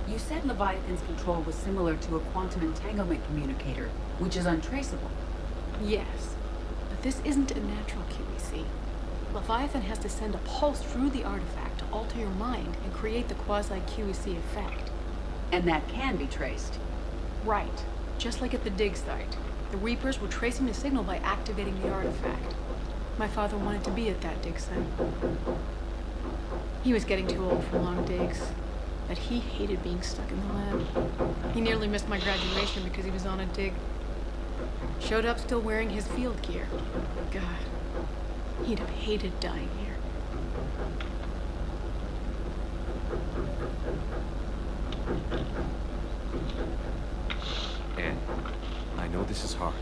You said Leviathan's control was similar to a quantum entanglement communicator, which is untraceable. Yes, but this isn't a natural QEC. Leviathan has to send a pulse through the artifact to alter your mind and create the quasi-QEC effect. And that can be traced. Right. Just like at the dig site. The Reapers were tracing the signal by activating the artifact. My father wanted to be at that dig site. He was getting too old for long digs, but he hated being stuck in the lab. He nearly missed my graduation because he was on a dig. Showed up still wearing his field gear. God, he'd have hated dying here. Anne, I know this is hard.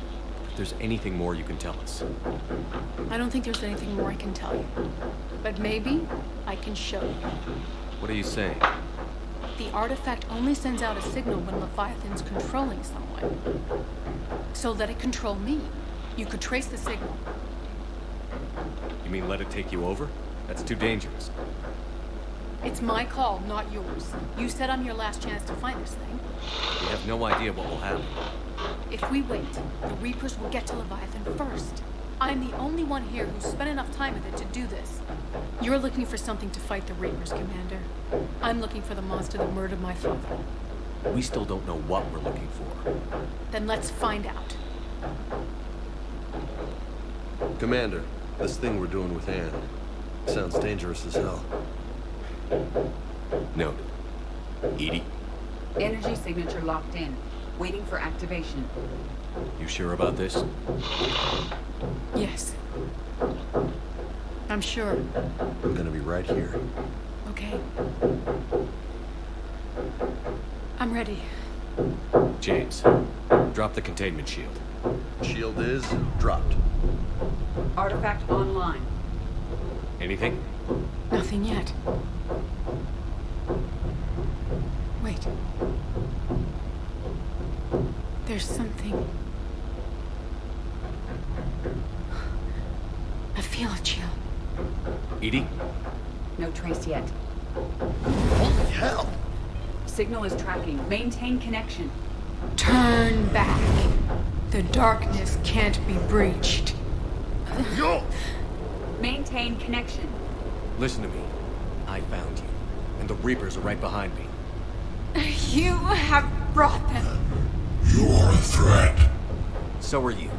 If there's anything more you can tell us. I don't think there's anything more I can tell you. But maybe I can show you. What are you saying? The artifact only sends out a signal when Leviathan's controlling someone. So let it control me. You could trace the signal. You mean let it take you over? That's too dangerous. It's my call, not yours. You said I'm your last chance to find this thing. We have no idea what will happen. If we wait, the Reapers will get to Leviathan first. I'm the only one here who's spent enough time with it to do this. You're looking for something to fight the Reapers, Commander. I'm looking for the monster that murdered my father. We still don't know what we're looking for. Then let's find out. Commander, this thing we're doing with Anne sounds dangerous as hell. Noted. Edie, Energy signature locked in. Waiting for activation. you sure about this? Yes. I'm sure. I'm gonna be right here. Okay. I'm ready. James, drop the containment shield. Shield is dropped. Artifact online. Anything? Nothing yet. Wait. There's something. I feel a chill. Edie? No trace yet. Holy hell! Signal is tracking. Maintain connection. Turn back. The darkness can't be breached. Yo! Maintain connection. Listen to me. I found you, and the Reapers are right behind me. You have brought them. You are a threat. So are you.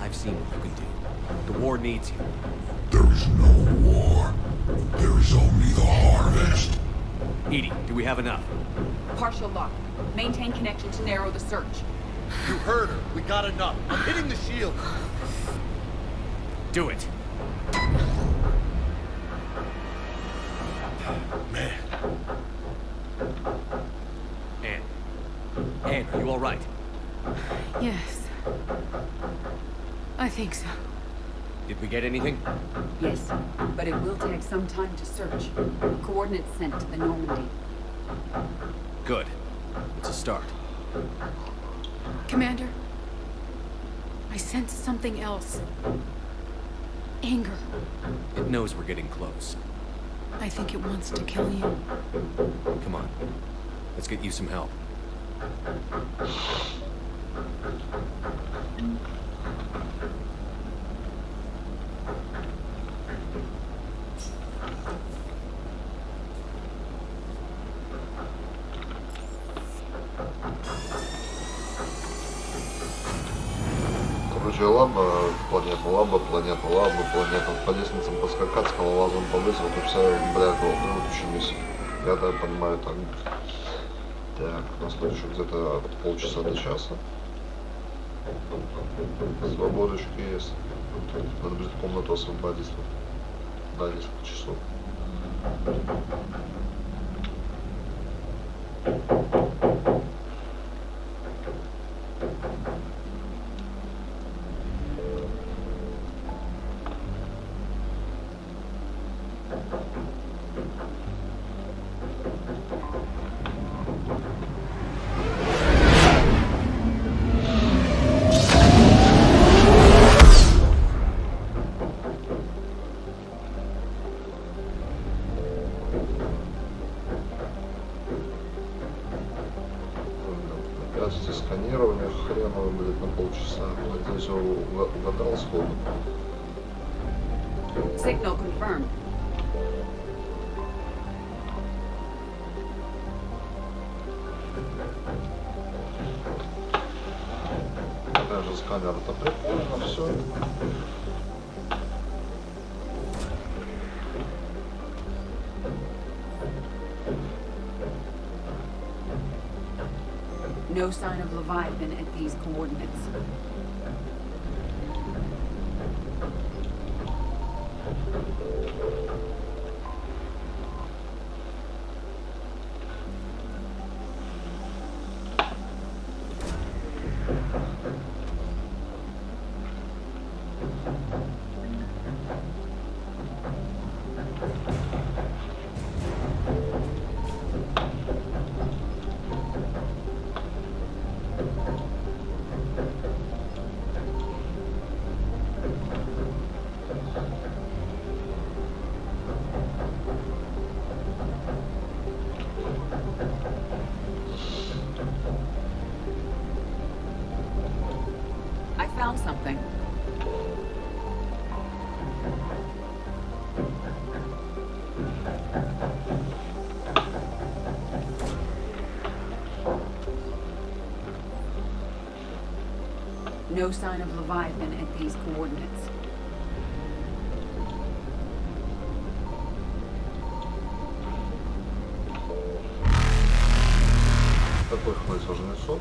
I've seen what you can do. The war needs you. There is no war. There is only the harvest. Edie, do we have enough? Partial lock. Maintain connection to narrow the search. You heard her. We got enough. I'm hitting the shield. Do it. Man. Anne, are you all right? Yes. I think so. Did we get anything? Yes, but it will take some time to search. Coordinates sent to the Normandy. Good. It's a start. Commander, I sense something else. Anger. It knows we're getting close. I think it wants to kill you. Come on. Let's get you some help. Короче, лаба, планета, лаба, планета, лаба, планета. По лестницам поскакать, скалолазом повысь, вот и вся, блядь, вот учились. Я так понимаю, так. Так, у нас тут еще где-то полчаса до часа. Свободочки есть. Надо будет комнату освободить. На несколько часов. Сканирование хреново будет на полчаса. Надеюсь, угадал сходу. Signal confirmed. Даже сканер-то прикольно все. No sign of Leviathan at these coordinates. Found something. No sign of Leviathan at these coordinates. Какой хватит жнецов?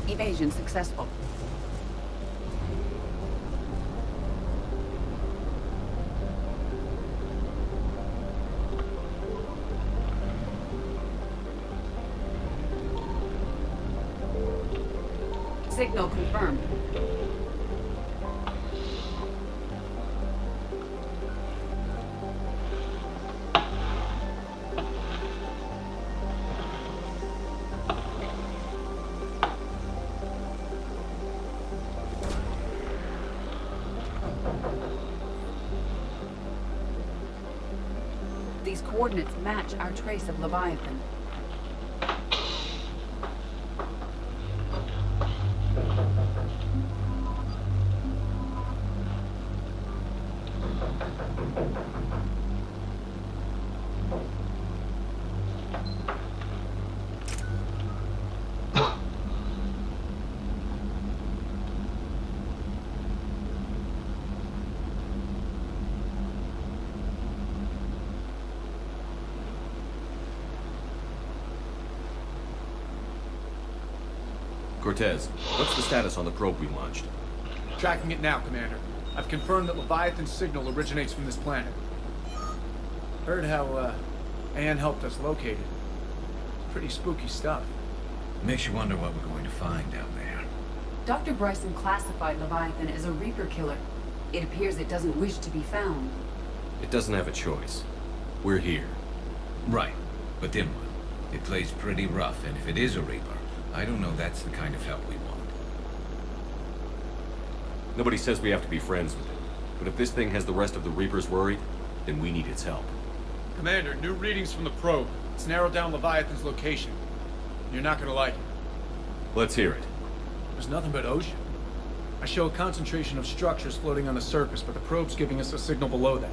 Evasion successful. Signal confirmed. These coordinates match our trace of Leviathan. Cortez, what's the status on the probe we launched? Tracking it now, Commander. I've confirmed that Leviathan's signal originates from this planet. Heard how, Anne helped us locate it. Pretty spooky stuff. Makes you wonder what we're going to find down there. Dr. Bryson classified Leviathan as a Reaper killer. It appears it doesn't wish to be found. It doesn't have a choice. We're here. Right, but then what? It plays pretty rough, and if it is a Reaper, I don't know that's the kind of help we want. Nobody says we have to be friends with it. But if this thing has the rest of the Reapers worried, then we need its help. Commander, new readings from the probe. It's narrowed down Leviathan's location. You're not gonna like it. Let's hear it. There's nothing but ocean. I show a concentration of structures floating on the surface, but the probe's giving us a signal below that.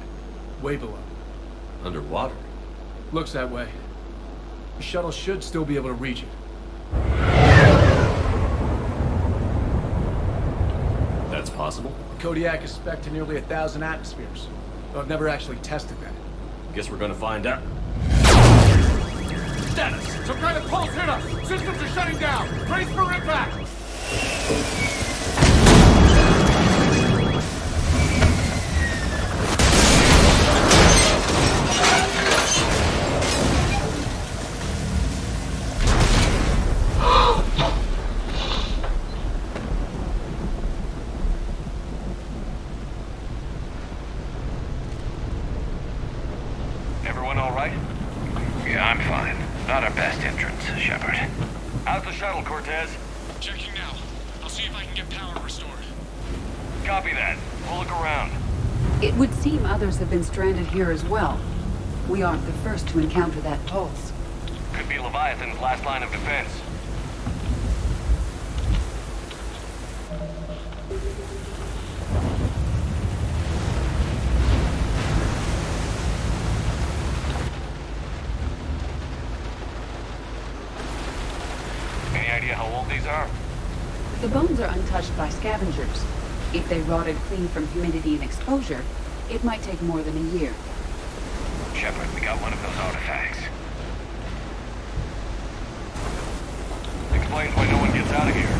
Way below. Underwater? Looks that way. The shuttle should still be able to reach it. That's possible? Kodiak is spec'd to nearly 1,000 atmospheres. But I've never actually tested that. Guess we're gonna find out. Status! Some kind of pulse hit us! Systems are shutting down! Brace for impact! Everyone all right? Yeah, I'm fine. Not our best entrance, Shepard. How's the shuttle, Cortez? Checking now. I'll see if I can get power restored. Copy that. We'll look around. It would seem others have been stranded here as well. We aren't the first to encounter that pulse. Could be Leviathan's last line of defense. Any idea how old these are? The bones are untouched by scavengers. If they rotted clean from humidity and exposure, it might take more than a year. Shepard, we got one of those artifacts. Explains why no one gets out of here.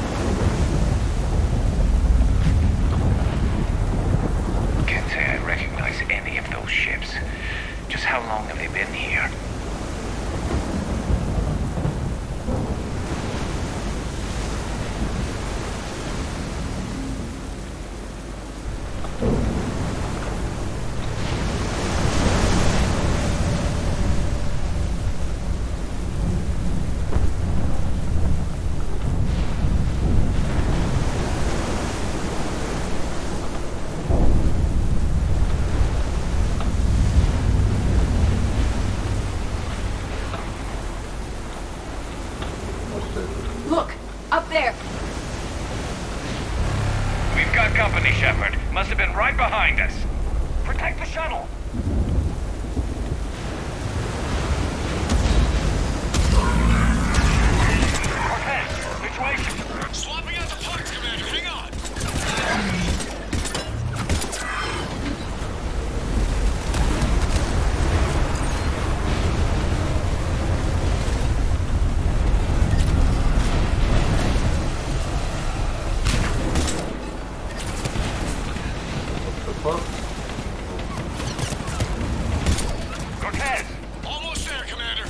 Can't say I recognize any of those ships. Just how long have they been here? Look! Up there! We've got company, Shepard. Must have been right behind us. Protect the shuttle! Cortez, situation! Swapping out the parts, Commander. Hang on. Cortez! Almost there, Commander.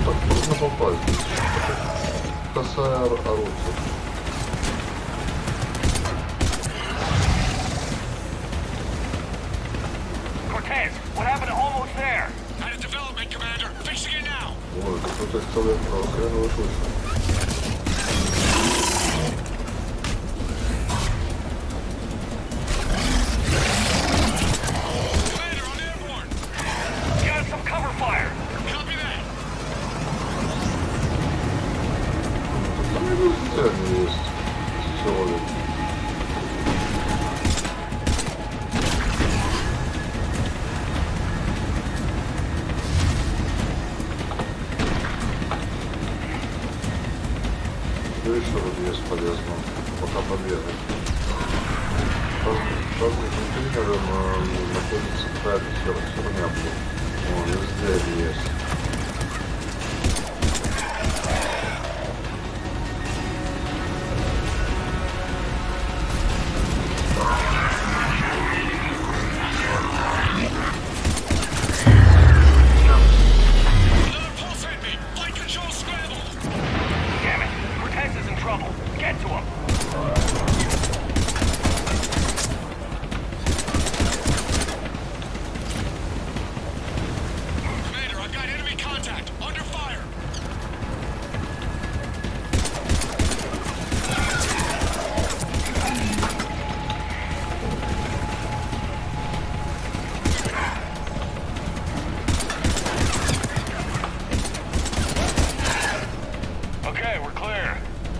Так трудно попасть. Косая орудие. Cortez, what happened to almost there? Had a development, Commander. Fixing it now. Ой, какой-то человек хрен его слышит. Commander, I'm airborne. Got some cover fire! Copy that. Где они есть? Человек. контейнером находится какая-то херня, блин. О, везде есть.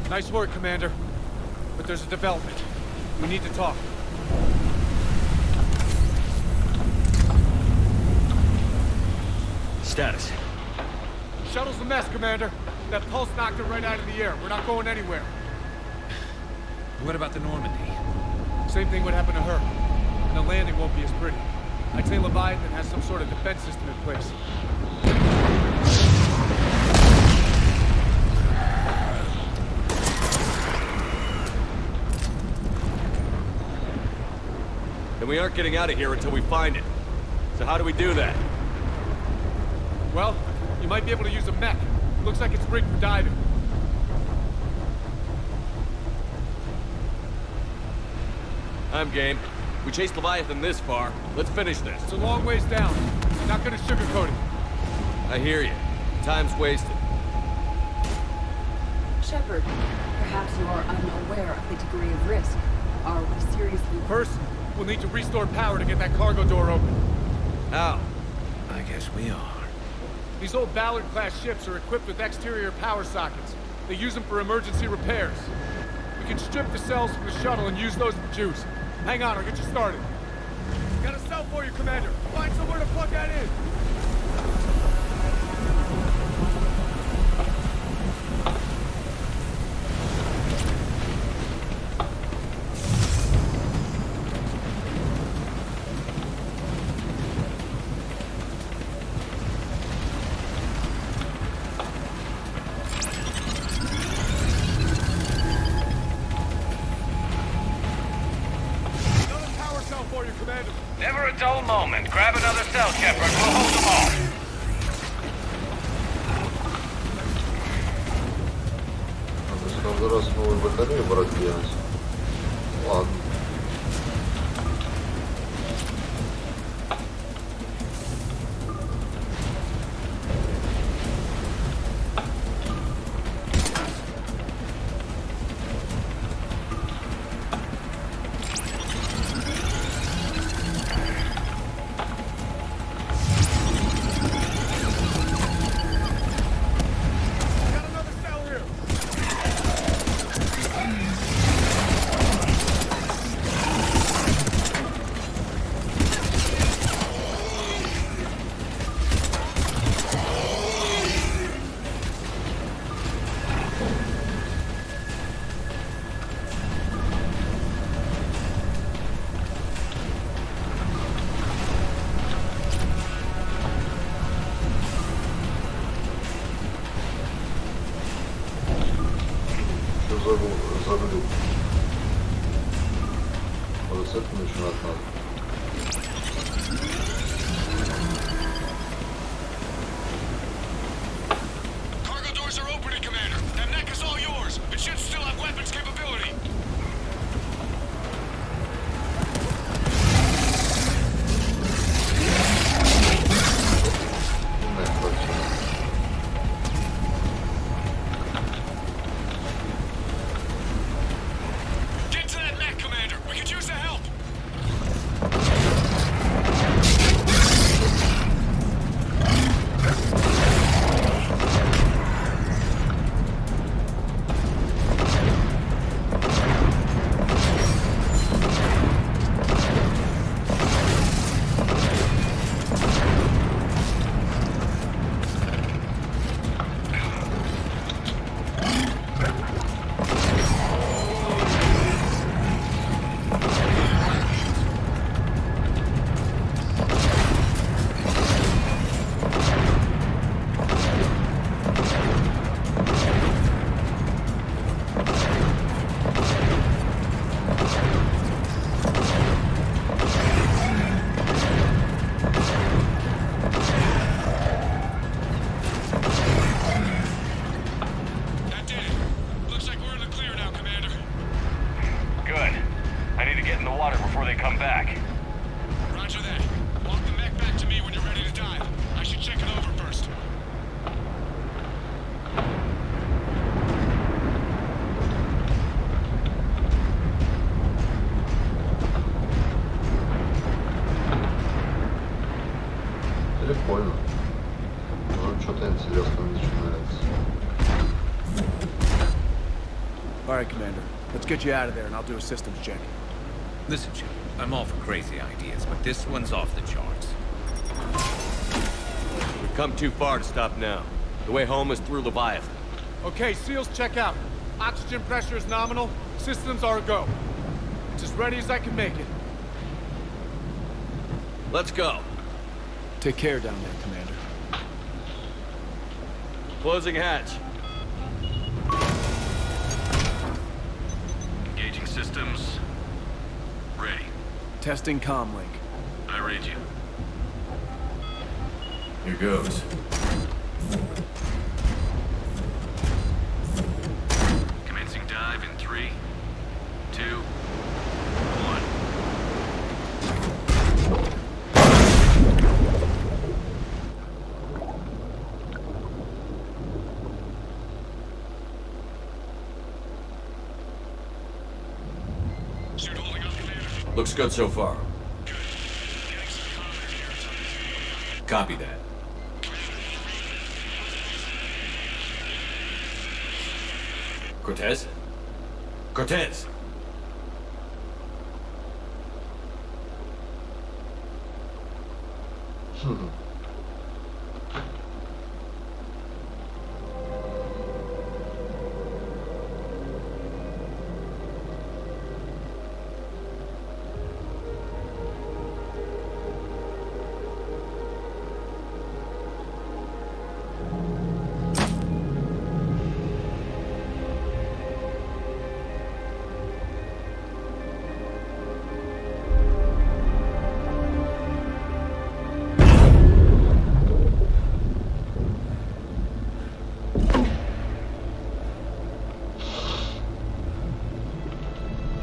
Nice work, Commander. But there's a development. We need to talk. Status. Shuttle's a mess, Commander. That pulse knocked it right out of the air. We're not going anywhere. What about the Normandy? Same thing would happen to her. And the landing won't be as pretty. I'd say Leviathan has some sort of defense system in place. And we aren't getting out of here until we find it. So how do we do that? Well, you might be able to use a mech. Looks like it's rigged for diving. I'm game. We chased Leviathan this far. Let's finish this. It's a long ways down. Not gonna sugarcoat it. I hear you. Time's wasted. Shepard, perhaps you are unaware of the degree of risk. Are we seriously... First, we'll need to restore power to get that cargo door open. How? I guess we are. These old Ballard-class ships are equipped with exterior power sockets. They use them for emergency repairs. We can strip the cells from the shuttle and use those for juice. Hang on, I'll get you started. Got a cell for you, Commander. Find somewhere to plug that in. Never a dull moment. Grab another cell, Shepard. We'll hold them off. То есть каждый раз новые батареи брать делать. Ладно. Заглюк. Вот с этого начинать надо. Cargo doors are opening, Commander. That neck is all yours. It should still have weapons capability. Get to that neck, Commander. We could use the help. get in the water before they come back. Roger that. Walk the mech back to me when you're ready to dive. I should check it over first. Прикольно. Уже что-то интересное начинается. All right, Commander. Let's get you out of there, and I'll do a systems check. Listen, Chip, I'm all for crazy ideas, but this one's off the charts. We've come too far to stop now. The way home is through Leviathan. Okay, SEALs check out. Oxygen pressure is nominal. Systems are a go. It's as ready as I can make it. Let's go. Take care down there, Commander. Closing hatch. Engaging systems. Ready. Testing comm link. I read you. Here goes. Commencing dive in 3, 2, 1. Suit holding up, Commander. Looks good so far. Copy that. Cortez? Cortez!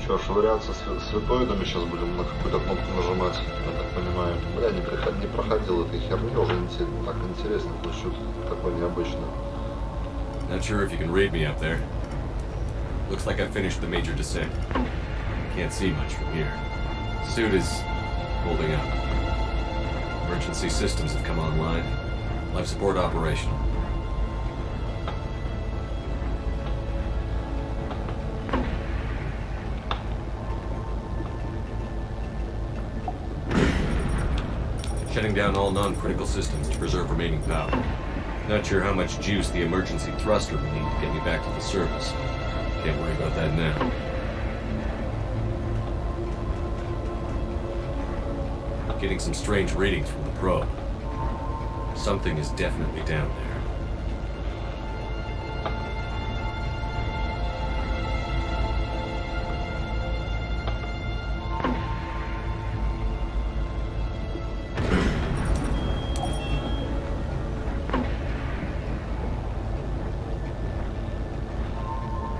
Что, швыряться светоидами сейчас будем на какую-то кнопку нажимать, я так понимаю. Бля, не проходил этой херни, уже так интересно, хоть что-то такое необычное. Not sure if you can read me up there. Looks like I finished the major descent. Can't see much from here. Suit is holding up. Emergency systems have come online. Life support operational. Shutting down all non-critical systems to preserve remaining power. Not sure how much juice the emergency thruster will need to get me back to the surface. Can't worry about that now. Getting some strange readings from the probe. Something is definitely down there.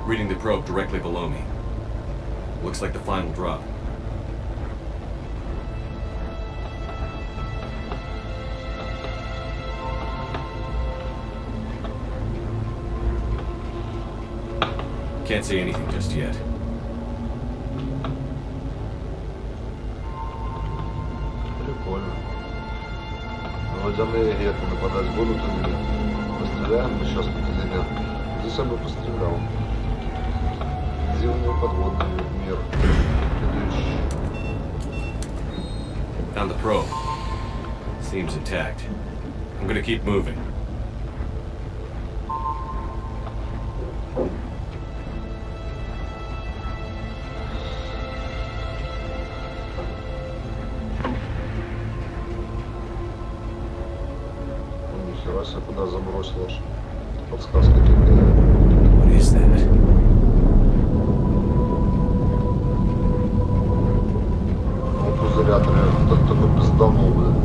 Reading the probe directly below me. Looks like the final drop. Can't see anything just yet. Прикольно. Водяные геты нападать будут или нет? Постреляем мы сейчас или нет? Здесь я бы пострелял. Дивный подводный мир. Found the probe. Seems intact. I'm gonna keep moving. Нихера себе, куда забросил аж. Подсказка какая. What is that? Пузырятор, я такой пизданул, блин.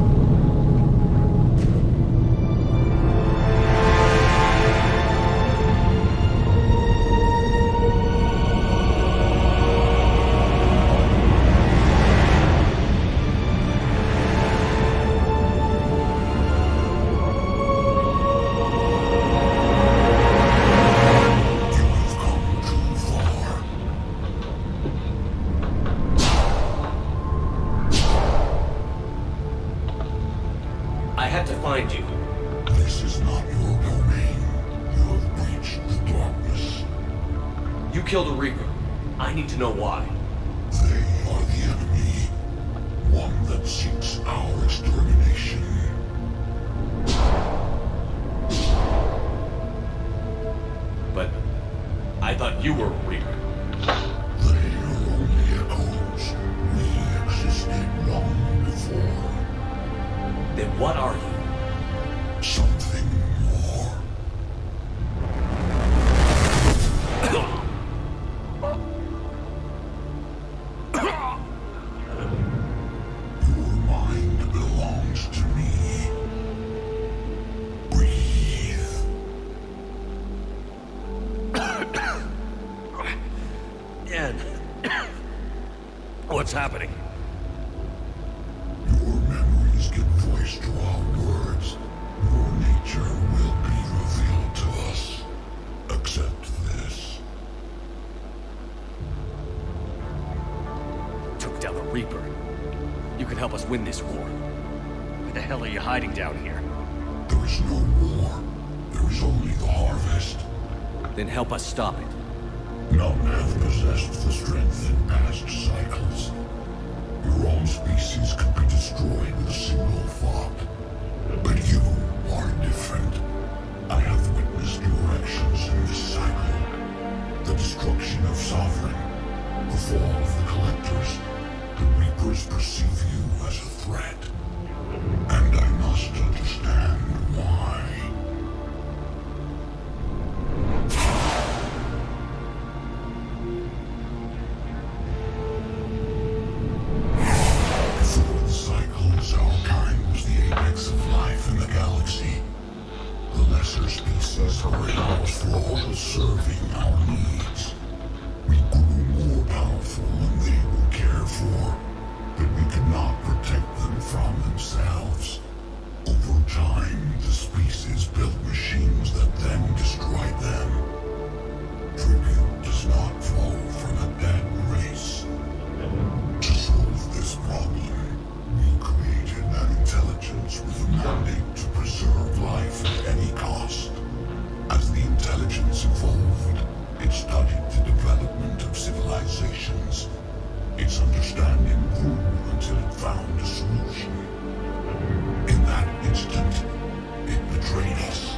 had to find you. This is not your domain. You have breached the darkness. You killed a Reaper. I need to know why. They are the enemy. One that seeks our extermination. But I thought you were a Reaper. They are only echoes. We existed long before. Then what are you? Something more. Your mind belongs to me. Breathe. Yen. What's happening? Your memories give voice to our words. Your nature will be revealed to us. Accept this. Took down a Reaper. You can help us win this war. Why the hell are you hiding down here? There is no war. There is only the harvest. Then help us stop it. None have possessed the strength in past cycles. Your own species could be destroyed with a single thought. But you are different. I have witnessed your actions in this cycle. The destruction of Sovereign, the fall of the Collectors. The Reapers perceive you as a threat. And I must understand why. Before the cycles, our kind was the apex of life in the galaxy. The lesser species were in our thrall, serving our needs. We grew more powerful than they were cared for, but we could not protect them from themselves. Over time, the species built machines that then destroyed them. Tribute does not flow from a dead race. To solve this problem, we created an intelligence with a mandate to preserve life at any cost. As the intelligence evolved, it studied the development of civilizations. Its understanding grew until it found a solution. In that instant, it betrayed us.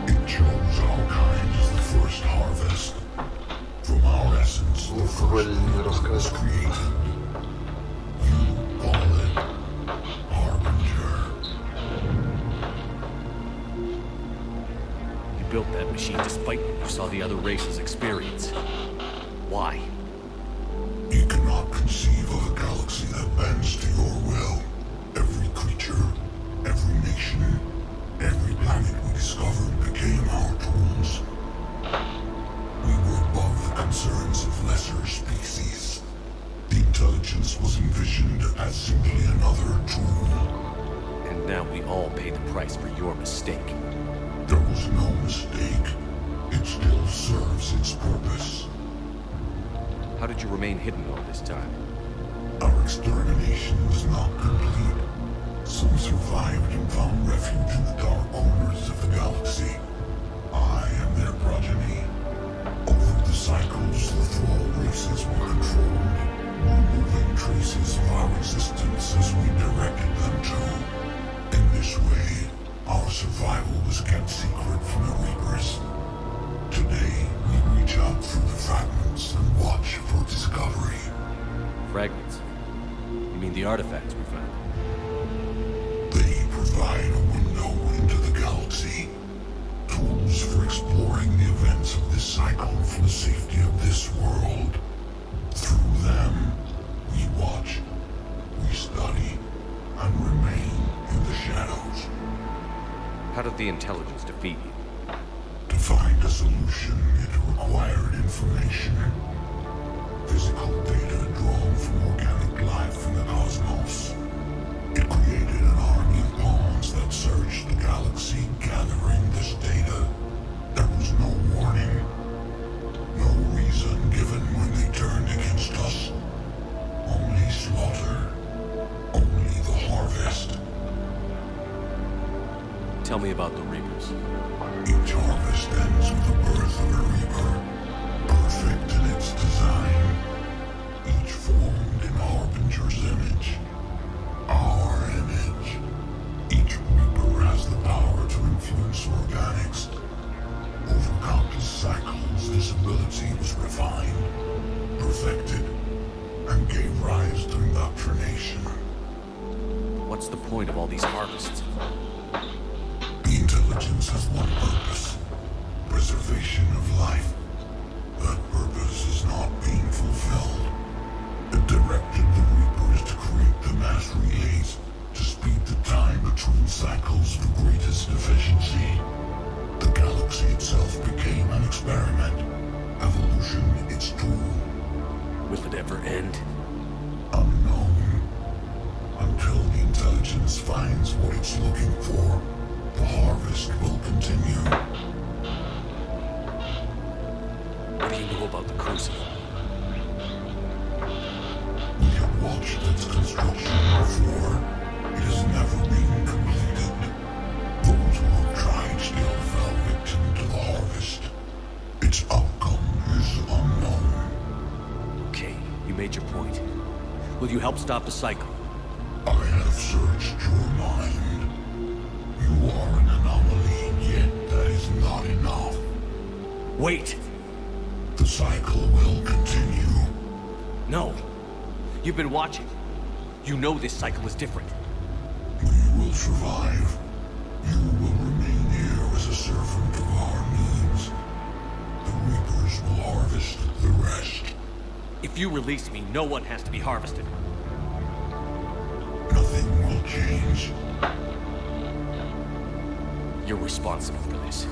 It chose our kind as the first harvest. From our essence, the first world was created. You call it Harbinger. You built that machine despite what you saw the other races experience. Why? You cannot conceive of a galaxy that bends to your will. Every creature, every nation, every planet we discovered became our tools. We were above the concerns of lesser species. The intelligence was envisioned as simply another tool. And now we all pay the price for your mistake. There was no mistake. It still serves its purpose. How did you remain hidden all this time? Our extermination was not complete. Some survived and found refuge in the dark corners of the galaxy. I am their progeny. Over the cycles, the thrall races were controlled, removing traces of our existence as we directed them to. In this way, our survival was kept secret from the Reapers. Today, we reach out through the fragments and watch for discovery. Fragments? You mean the artifacts we found? They provide a window into the galaxy. Tools for exploring the events of this cycle for the safety of this world. Through them, we watch, we study, and remain in the shadows. How did the intelligence defeat you? To find a solution, it required information. Physical data drawn from organic life in the cosmos. It created an army of pawns that searched the galaxy, gathering this data. There was no warning. No reason given when they turned against us. Only slaughter. Only the harvest. Tell me about the Reapers. Each harvest ends with the birth of a reaper, perfect in its design, each formed in Harbinger's image, our image. Each reaper has the power to influence organics. Over countless cycles, this ability was refined, perfected, and gave rise to indoctrination. What's the point of all these harvests? The intelligence has one purpose: preservation of life. That purpose is not being fulfilled. It directed the Reapers to create the mass relays to speed the time between cycles to greatest efficiency. The galaxy itself became an experiment, evolution its tool. Will it ever end? Unknown. Until the intelligence finds what it's looking for, the harvest will continue. What do you know about the Crucible? We have watched its construction before. It has never been completed. Those who have tried still fell victim to the harvest. Its outcome is unknown. Okay, you made your point. Will you help stop the cycle? I have searched your mind. You are an anomaly, yet that is not enough. Wait! The cycle will continue. No! You've been watching. You know this cycle is different. We will survive. You will remain here as a servant of our needs. The Reapers will harvest the rest. If you release me, no one has to be harvested. Nothing will change. You're responsible for this.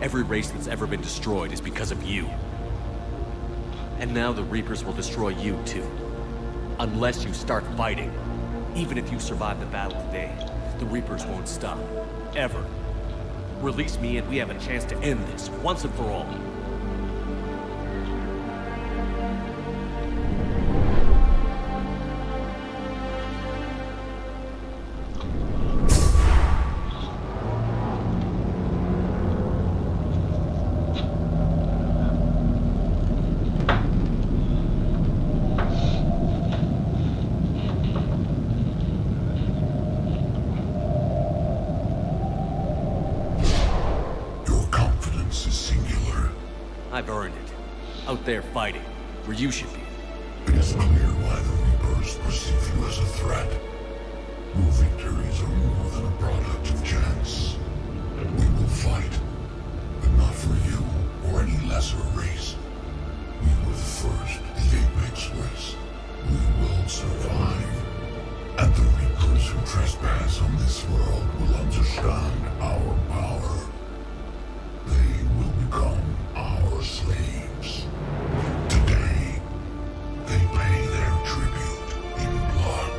Every race that's ever been destroyed is because of you. And now the Reapers will destroy you too. Unless you start fighting. Even if you survive the battle today, the Reapers won't stop. Ever. Release me and we have a chance to end this, once and for all. I've earned it. Out there fighting, where you should be. It is clear why the Reapers perceive you as a threat. Your victories are more than a product of chance. We will fight, but not for you or any lesser race. We were the first, the apex race. We will survive. And the Reapers who trespass on this world will understand our power. They will become our slaves. Today, they pay their tribute in blood.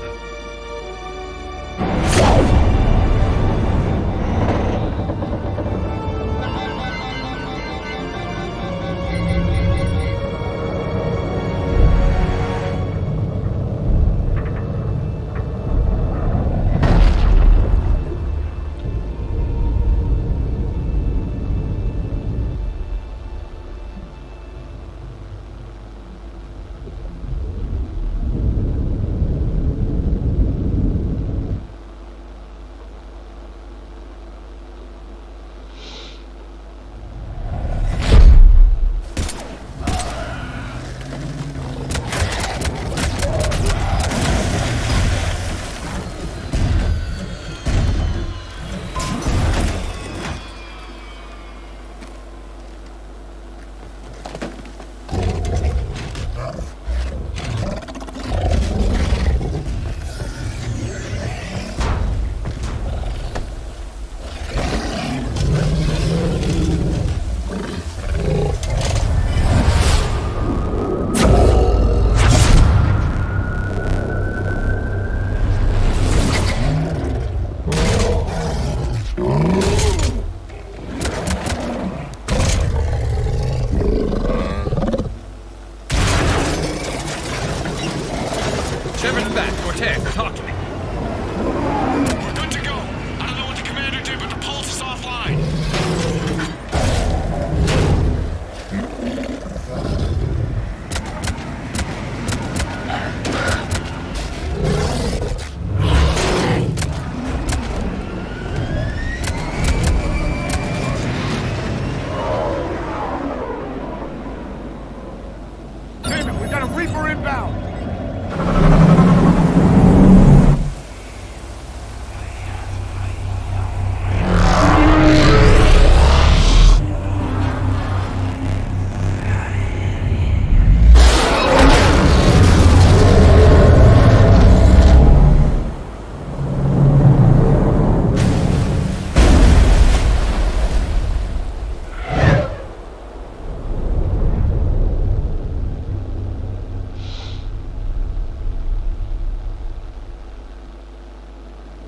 Talk to me. We're good to go. I don't know what the commander did, but the pulse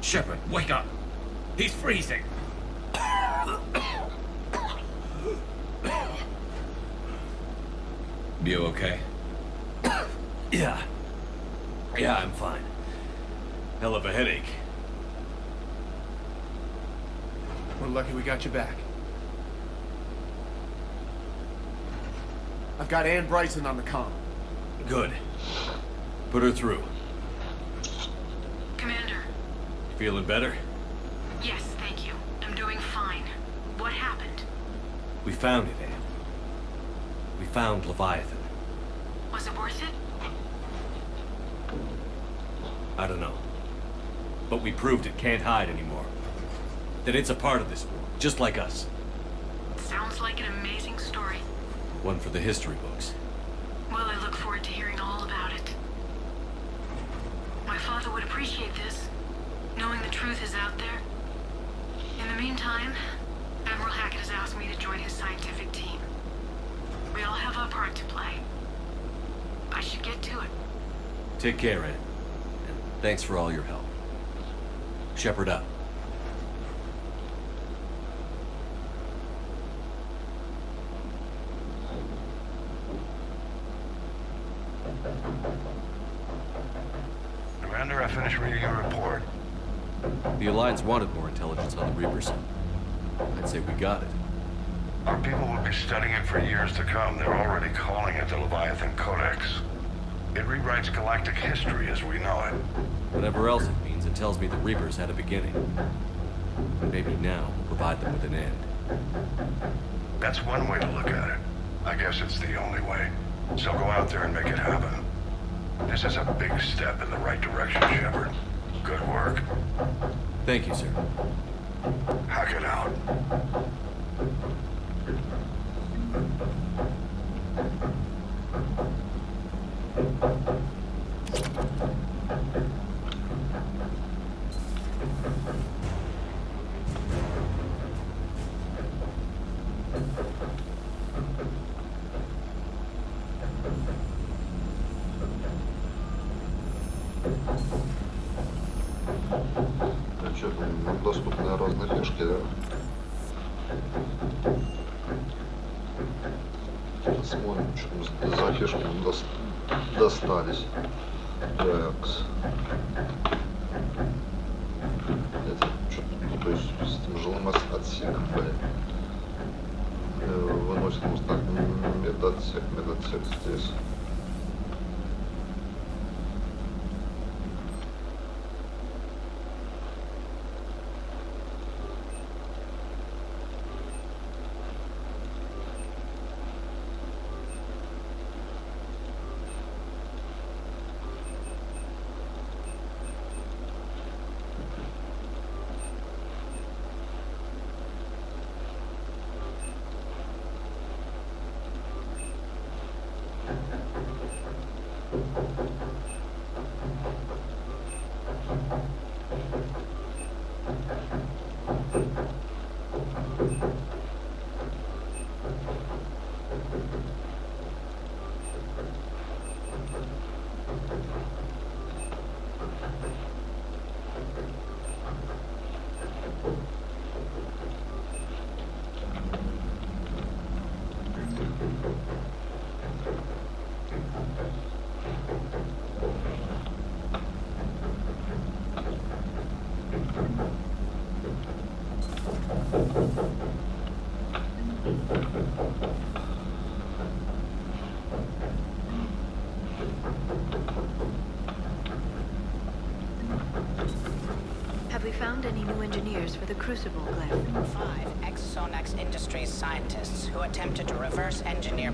Shepard, wake up! He's freezing! You okay? Yeah. Yeah, I'm fine. Hell of a headache. We're lucky we got you back. I've got Ann Bryson on the comm. Good. Put her through. Commander. Feeling better? Yes, thank you. I'm doing fine. What happened? We found it, Ann. We found Leviathan. Was it worth it? I don't know. But we proved it can't hide anymore. That it's a part of this war, just like us. Sounds like an amazing story. One for the history books. Well, I look forward to hearing all about it. My father would appreciate this, knowing the truth is out there. In the meantime, Admiral Hackett has asked me to join his scientific team. We all have our part to play. I should get to it. Take care, Ann. And thanks for all your help. Shepard up. Commander, I finished reading your report. The Alliance wanted more intelligence on the Reapers. I'd say we got it. Our people will be studying it for years to come. They're already calling it the Leviathan Codex. It rewrites galactic history as we know it. Whatever else it means, it tells me the Reapers had a beginning. And maybe now we'll provide them with an end. That's one way to look at it. I guess it's the only way. So go out there and make it happen. This is a big step in the right direction, Shepard. Good work. Thank you, sir. Hack it out. Что там доступны разные фишки, да? Посмотрим, что за фишки нам достались. Такс. Это что-то, то есть с этим жилым отсеком, блин. Выносим так медотсек здесь. Have we found any new engineers for the Crucible, Glenn? 5 ex-Sonax Industries scientists who attempted to reverse engineer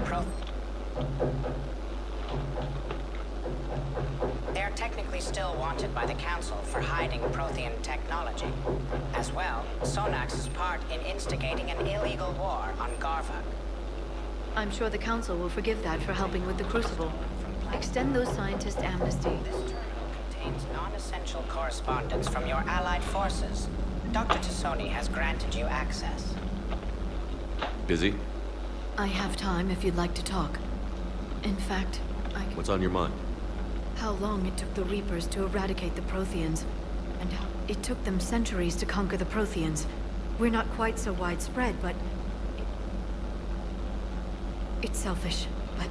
They are technically still wanted by the Council for hiding Prothean technology. As well, Sonax is part in instigating an illegal war on Garvak. I'm sure the Council will forgive that for helping with the Crucible. Extend those scientists amnesty. This terminal contains non-essential correspondence from your allied forces. Dr. Tassoni has granted you access. Busy? I have time if you'd like to talk. In fact, What's on your mind? how long it took the Reapers to eradicate the Protheans, and how It took them centuries to conquer the Protheans. We're not quite so widespread, but... It's selfish, but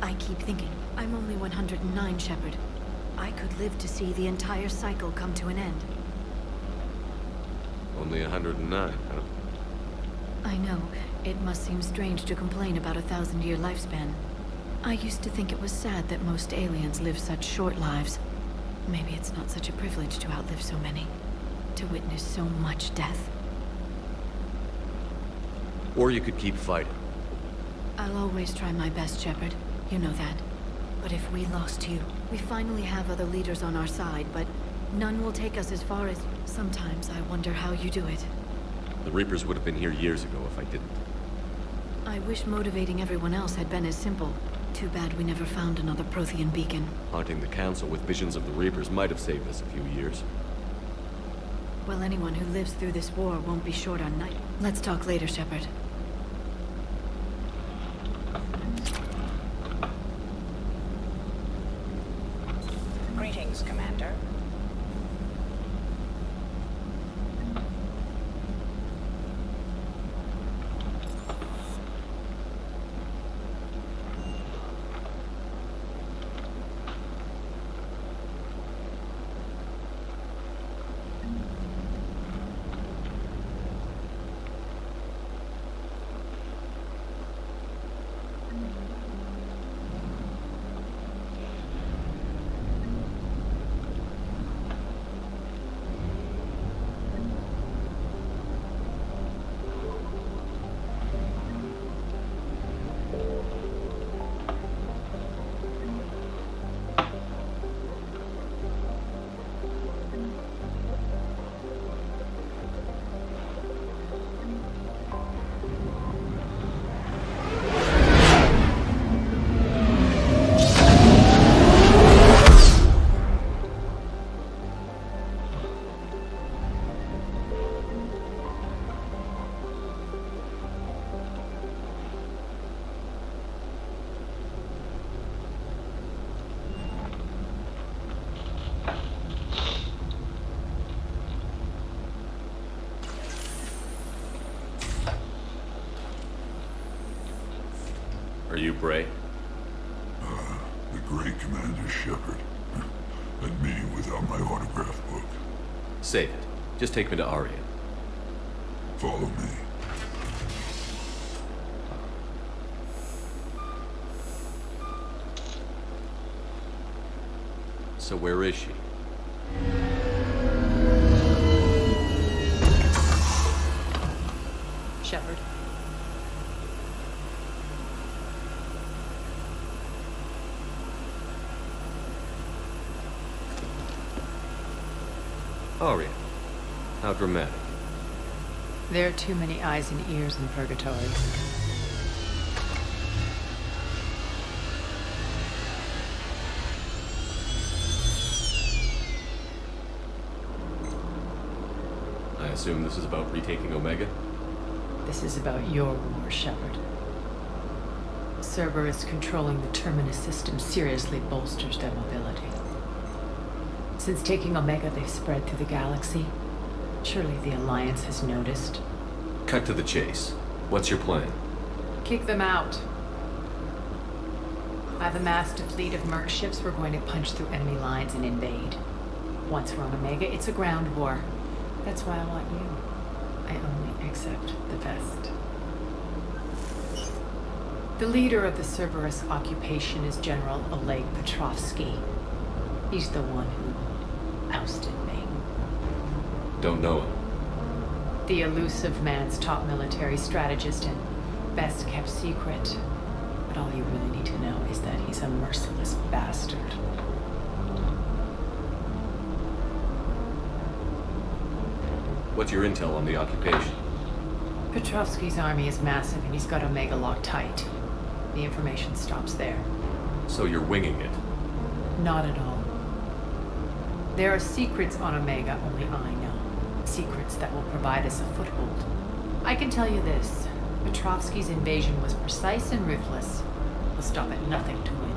I keep thinking, I'm only 109, Shepard. I could live to see the entire cycle come to an end. Only 109, huh? I know. It must seem strange to complain about a 1,000-year lifespan. I used to think it was sad that most aliens live such short lives. Maybe it's not such a privilege to outlive so many. To witness so much death. Or you could keep fighting. I'll always try my best, Shepard. You know that. But if we lost you, we finally have other leaders on our side, but none will take us as far as... Sometimes I wonder how you do it. The Reapers would have been here years ago if I didn't. I wish motivating everyone else had been as simple. Too bad we never found another Prothean beacon. Haunting the Council with visions of the Reapers might have saved us a few years. Well, anyone who lives through this war won't be short on night. Let's talk later, Shepard. Greetings, Commander. Are you Bray? The great Commander Shepard. And me without my autograph book. Save it. Just take me to Aria. Follow me. So where is she? Shepard. Aria. How dramatic. There are too many eyes and ears in Purgatory. I assume this is about retaking Omega? This is about your war, Shepard. Cerberus controlling the Terminus system seriously bolsters their mobility. Since taking Omega, they've spread through the galaxy. Surely the Alliance has noticed. Cut to the chase. What's your plan? Kick them out. I've amassed a fleet of merc ships. We're going to punch through enemy lines and invade. Once we're on Omega, it's a ground war. That's why I want you. I only accept the best. The leader of the Cerberus occupation is General Oleg Petrovsky. He's the one who ousted me. Don't know him. The elusive man's top military strategist and best kept secret. But all you really need to know is that he's a merciless bastard. What's your intel on the occupation? Petrovsky's army is massive and he's got Omega locked tight. The information stops there. So you're winging it? Not at all. There are secrets on Omega only I know. Secrets that will provide us a foothold. I can tell you this. Petrovsky's invasion was precise and ruthless. He'll stop at nothing to win.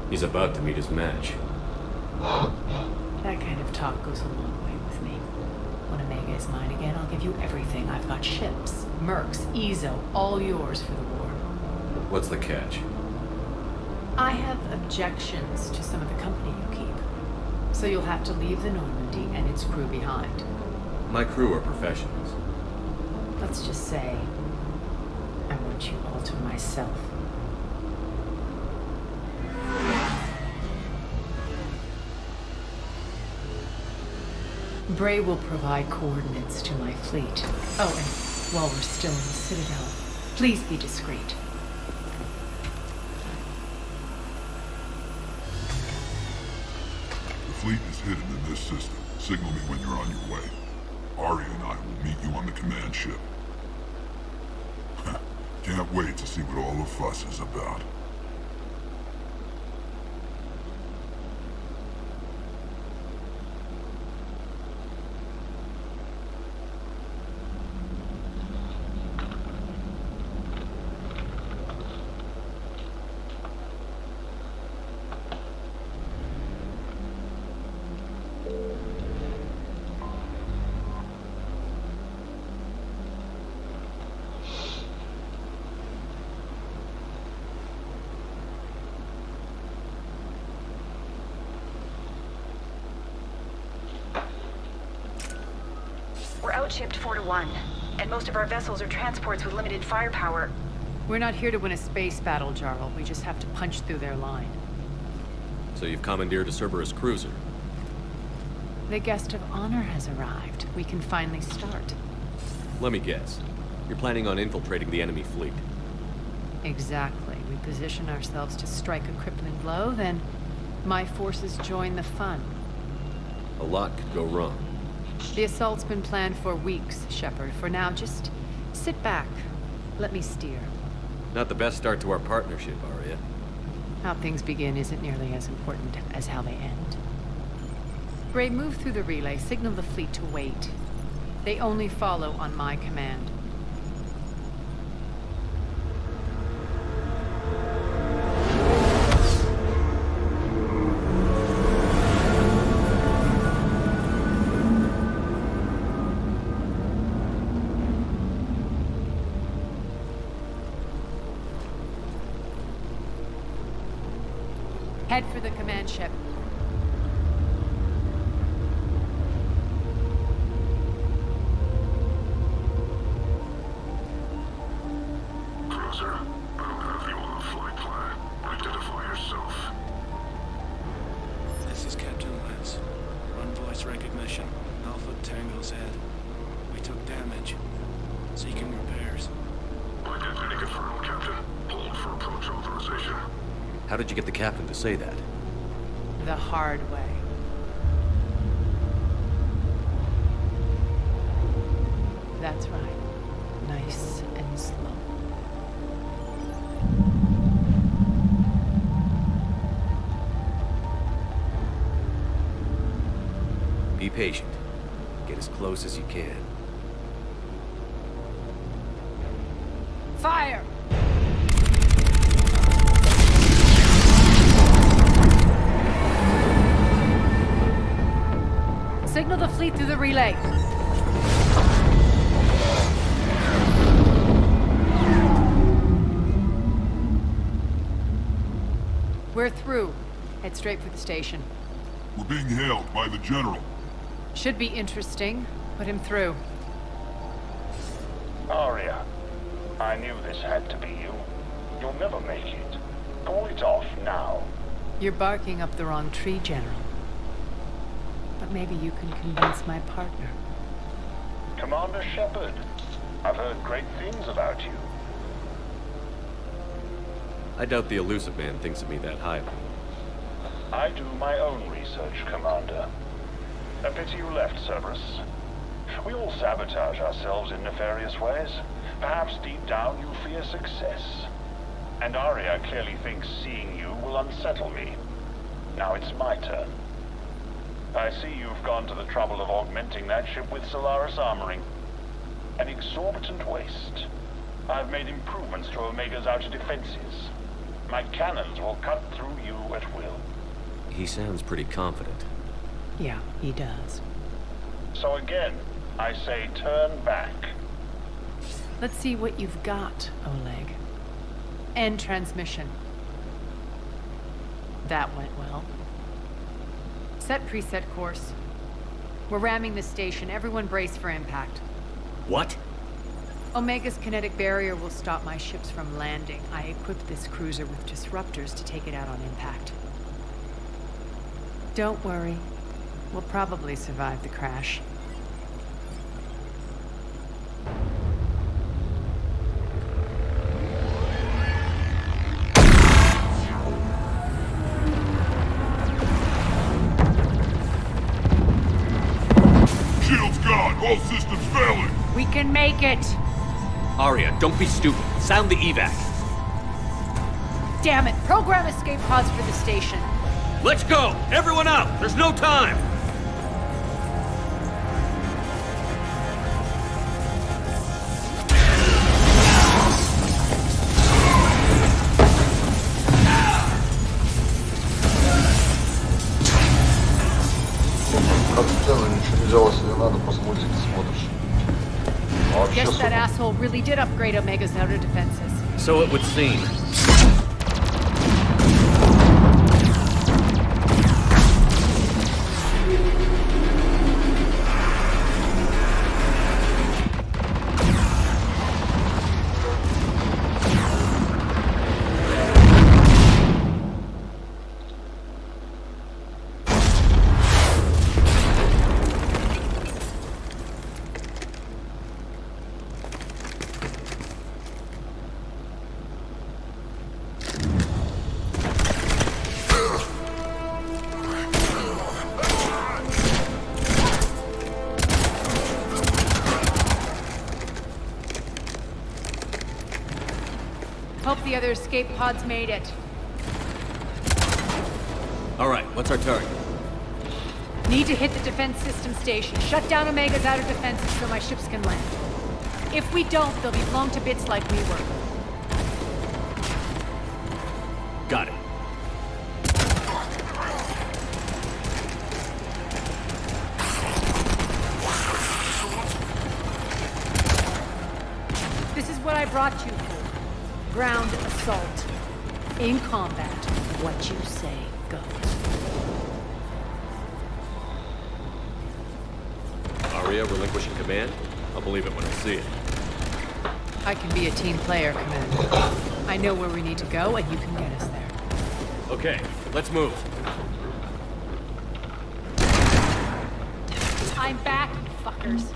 He's about to meet his match. That kind of talk goes a long way with me. When Omega is mine again, I'll give you everything. I've got ships, mercs, Ezo, all yours for the war. What's the catch? I have objections to some of the company you keep. So you'll have to leave the Normandy and its crew behind. My crew are professionals. Let's just say, I want you all to myself. Bray will provide coordinates to my fleet. Oh, and while we're still in the Citadel, please be discreet. The fleet is hidden in this system. Signal me when you're on your way. Arya and I will meet you on the command ship. Can't wait to see what all the fuss is about. We're outshipped 4-1, and most of our vessels are transports with limited firepower. We're not here to win a space battle, Jarl. We just have to punch through their line. So you've commandeered a Cerberus cruiser? The guest of honor has arrived. We can finally start. Let me guess. You're planning on infiltrating the enemy fleet? Exactly. We position ourselves to strike a crippling blow, then my forces join the fun. A lot could go wrong. The assault's been planned for weeks, Shepard. For now, just sit back. Let me steer. Not the best start to our partnership, Arya. How things begin isn't nearly as important as how they end. Bray, move through the relay. Signal the fleet to wait. They only follow on my command. Head for the command ship. Cruiser, I don't have you on the flight plan. Identify yourself. This is Captain Lance. Run voice recognition. Alpha Tango's head. We took damage. Seeking repairs. Identity confirmed, Captain. Hold for approach authorization. How did you get the captain to say that? The hard way. That's right. Nice and slow. Be patient. Get as close as you can. Fire! Signal the fleet through the relay. We're through. Head straight for the station. We're being hailed by the General. Should be interesting. Put him through. Arya, I knew this had to be you. You'll never make it. Call it off now. You're barking up the wrong tree, General. But maybe you can convince my partner. Commander Shepard, I've heard great things about you. I doubt the elusive man thinks of me that highly. I do my own research, Commander. A pity you left, Cerberus. We all sabotage ourselves in nefarious ways. Perhaps deep down you fear success. And Arya clearly thinks seeing you will unsettle me. Now it's my turn. I see you've gone to the trouble of augmenting that ship with Solaris armoring. An exorbitant waste. I've made improvements to Omega's outer defenses. My cannons will cut through you at will. He sounds pretty confident. Yeah, he does. So again, I say turn back. Let's see what you've got, Oleg. End transmission. That went well. Set preset course. We're ramming the station. Everyone brace for impact. What? Omega's kinetic barrier will stop my ships from landing. I equipped this cruiser with disruptors to take it out on impact. Don't worry. We'll probably survive the crash. Shield's gone! All systems failing! We can make it! Arya, don't be stupid. Sound the evac. Damn it! Program escape pods for the station. Let's go! Everyone out! There's no time! Как сцена, ничего не делать не надо, просто мультики смотришь. А вообще, Guess that asshole really did upgrade Omega's outer defenses. So it would seem. Hope the other escape pods made it. All right, what's our target? Need to hit the defense system station. Shut down Omega's outer defenses so my ships can land. If we don't, they'll be blown to bits like we were. Got it. This is what I brought you for. Ground assault. In combat, what you say goes. Arya relinquishing command? I'll believe it when I see it. I can be a team player, Commander. I know where we need to go, and you can get us there. Okay, let's move. I'm back, you fuckers.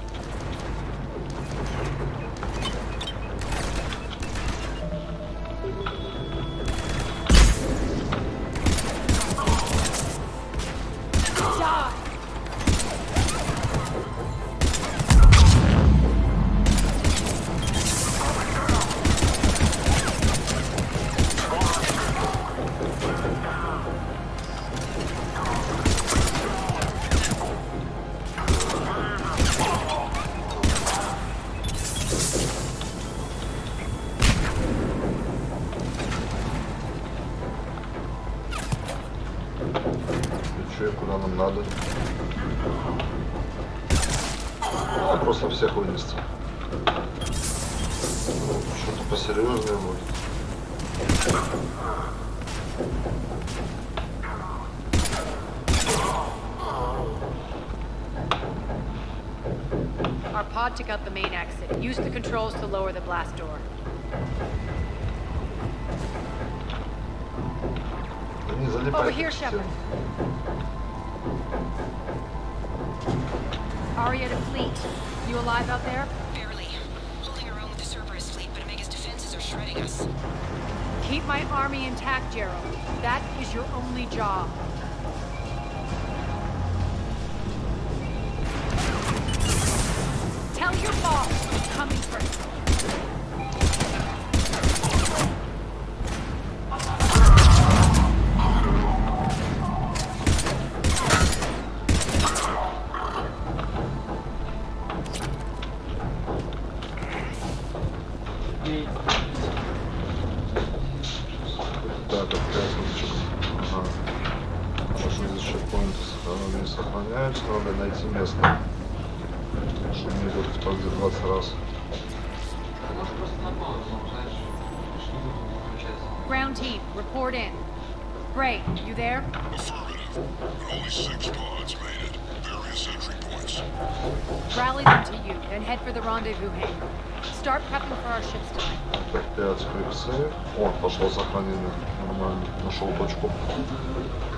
Куда нам надо? А просто всех вынести. Что-то посерьезнее будет. Our pod took out the main exit. Use the controls to lower the blast door. Over here, Shepard. Arya to fleet. You alive out there? Barely. Holding our own with the Cerberus fleet, but Omega's defenses are shredding us. Keep my army intact, Gerald. That is your only job. Tell your boss who's coming first. Так, опять лучше. Ага. Что же здесь чекпоинт? охраняются, надо найти место, чтобы не будут подзерваться раз. Ground team, report in. Gray, you there? Affirmative. Only 6 pods made it. Various entry points. Rally them to you, then head for the rendezvous hangar. Start prepping for our ship's time. Опять quick save. О, пошло сохранение. Нормально. Нашел точку.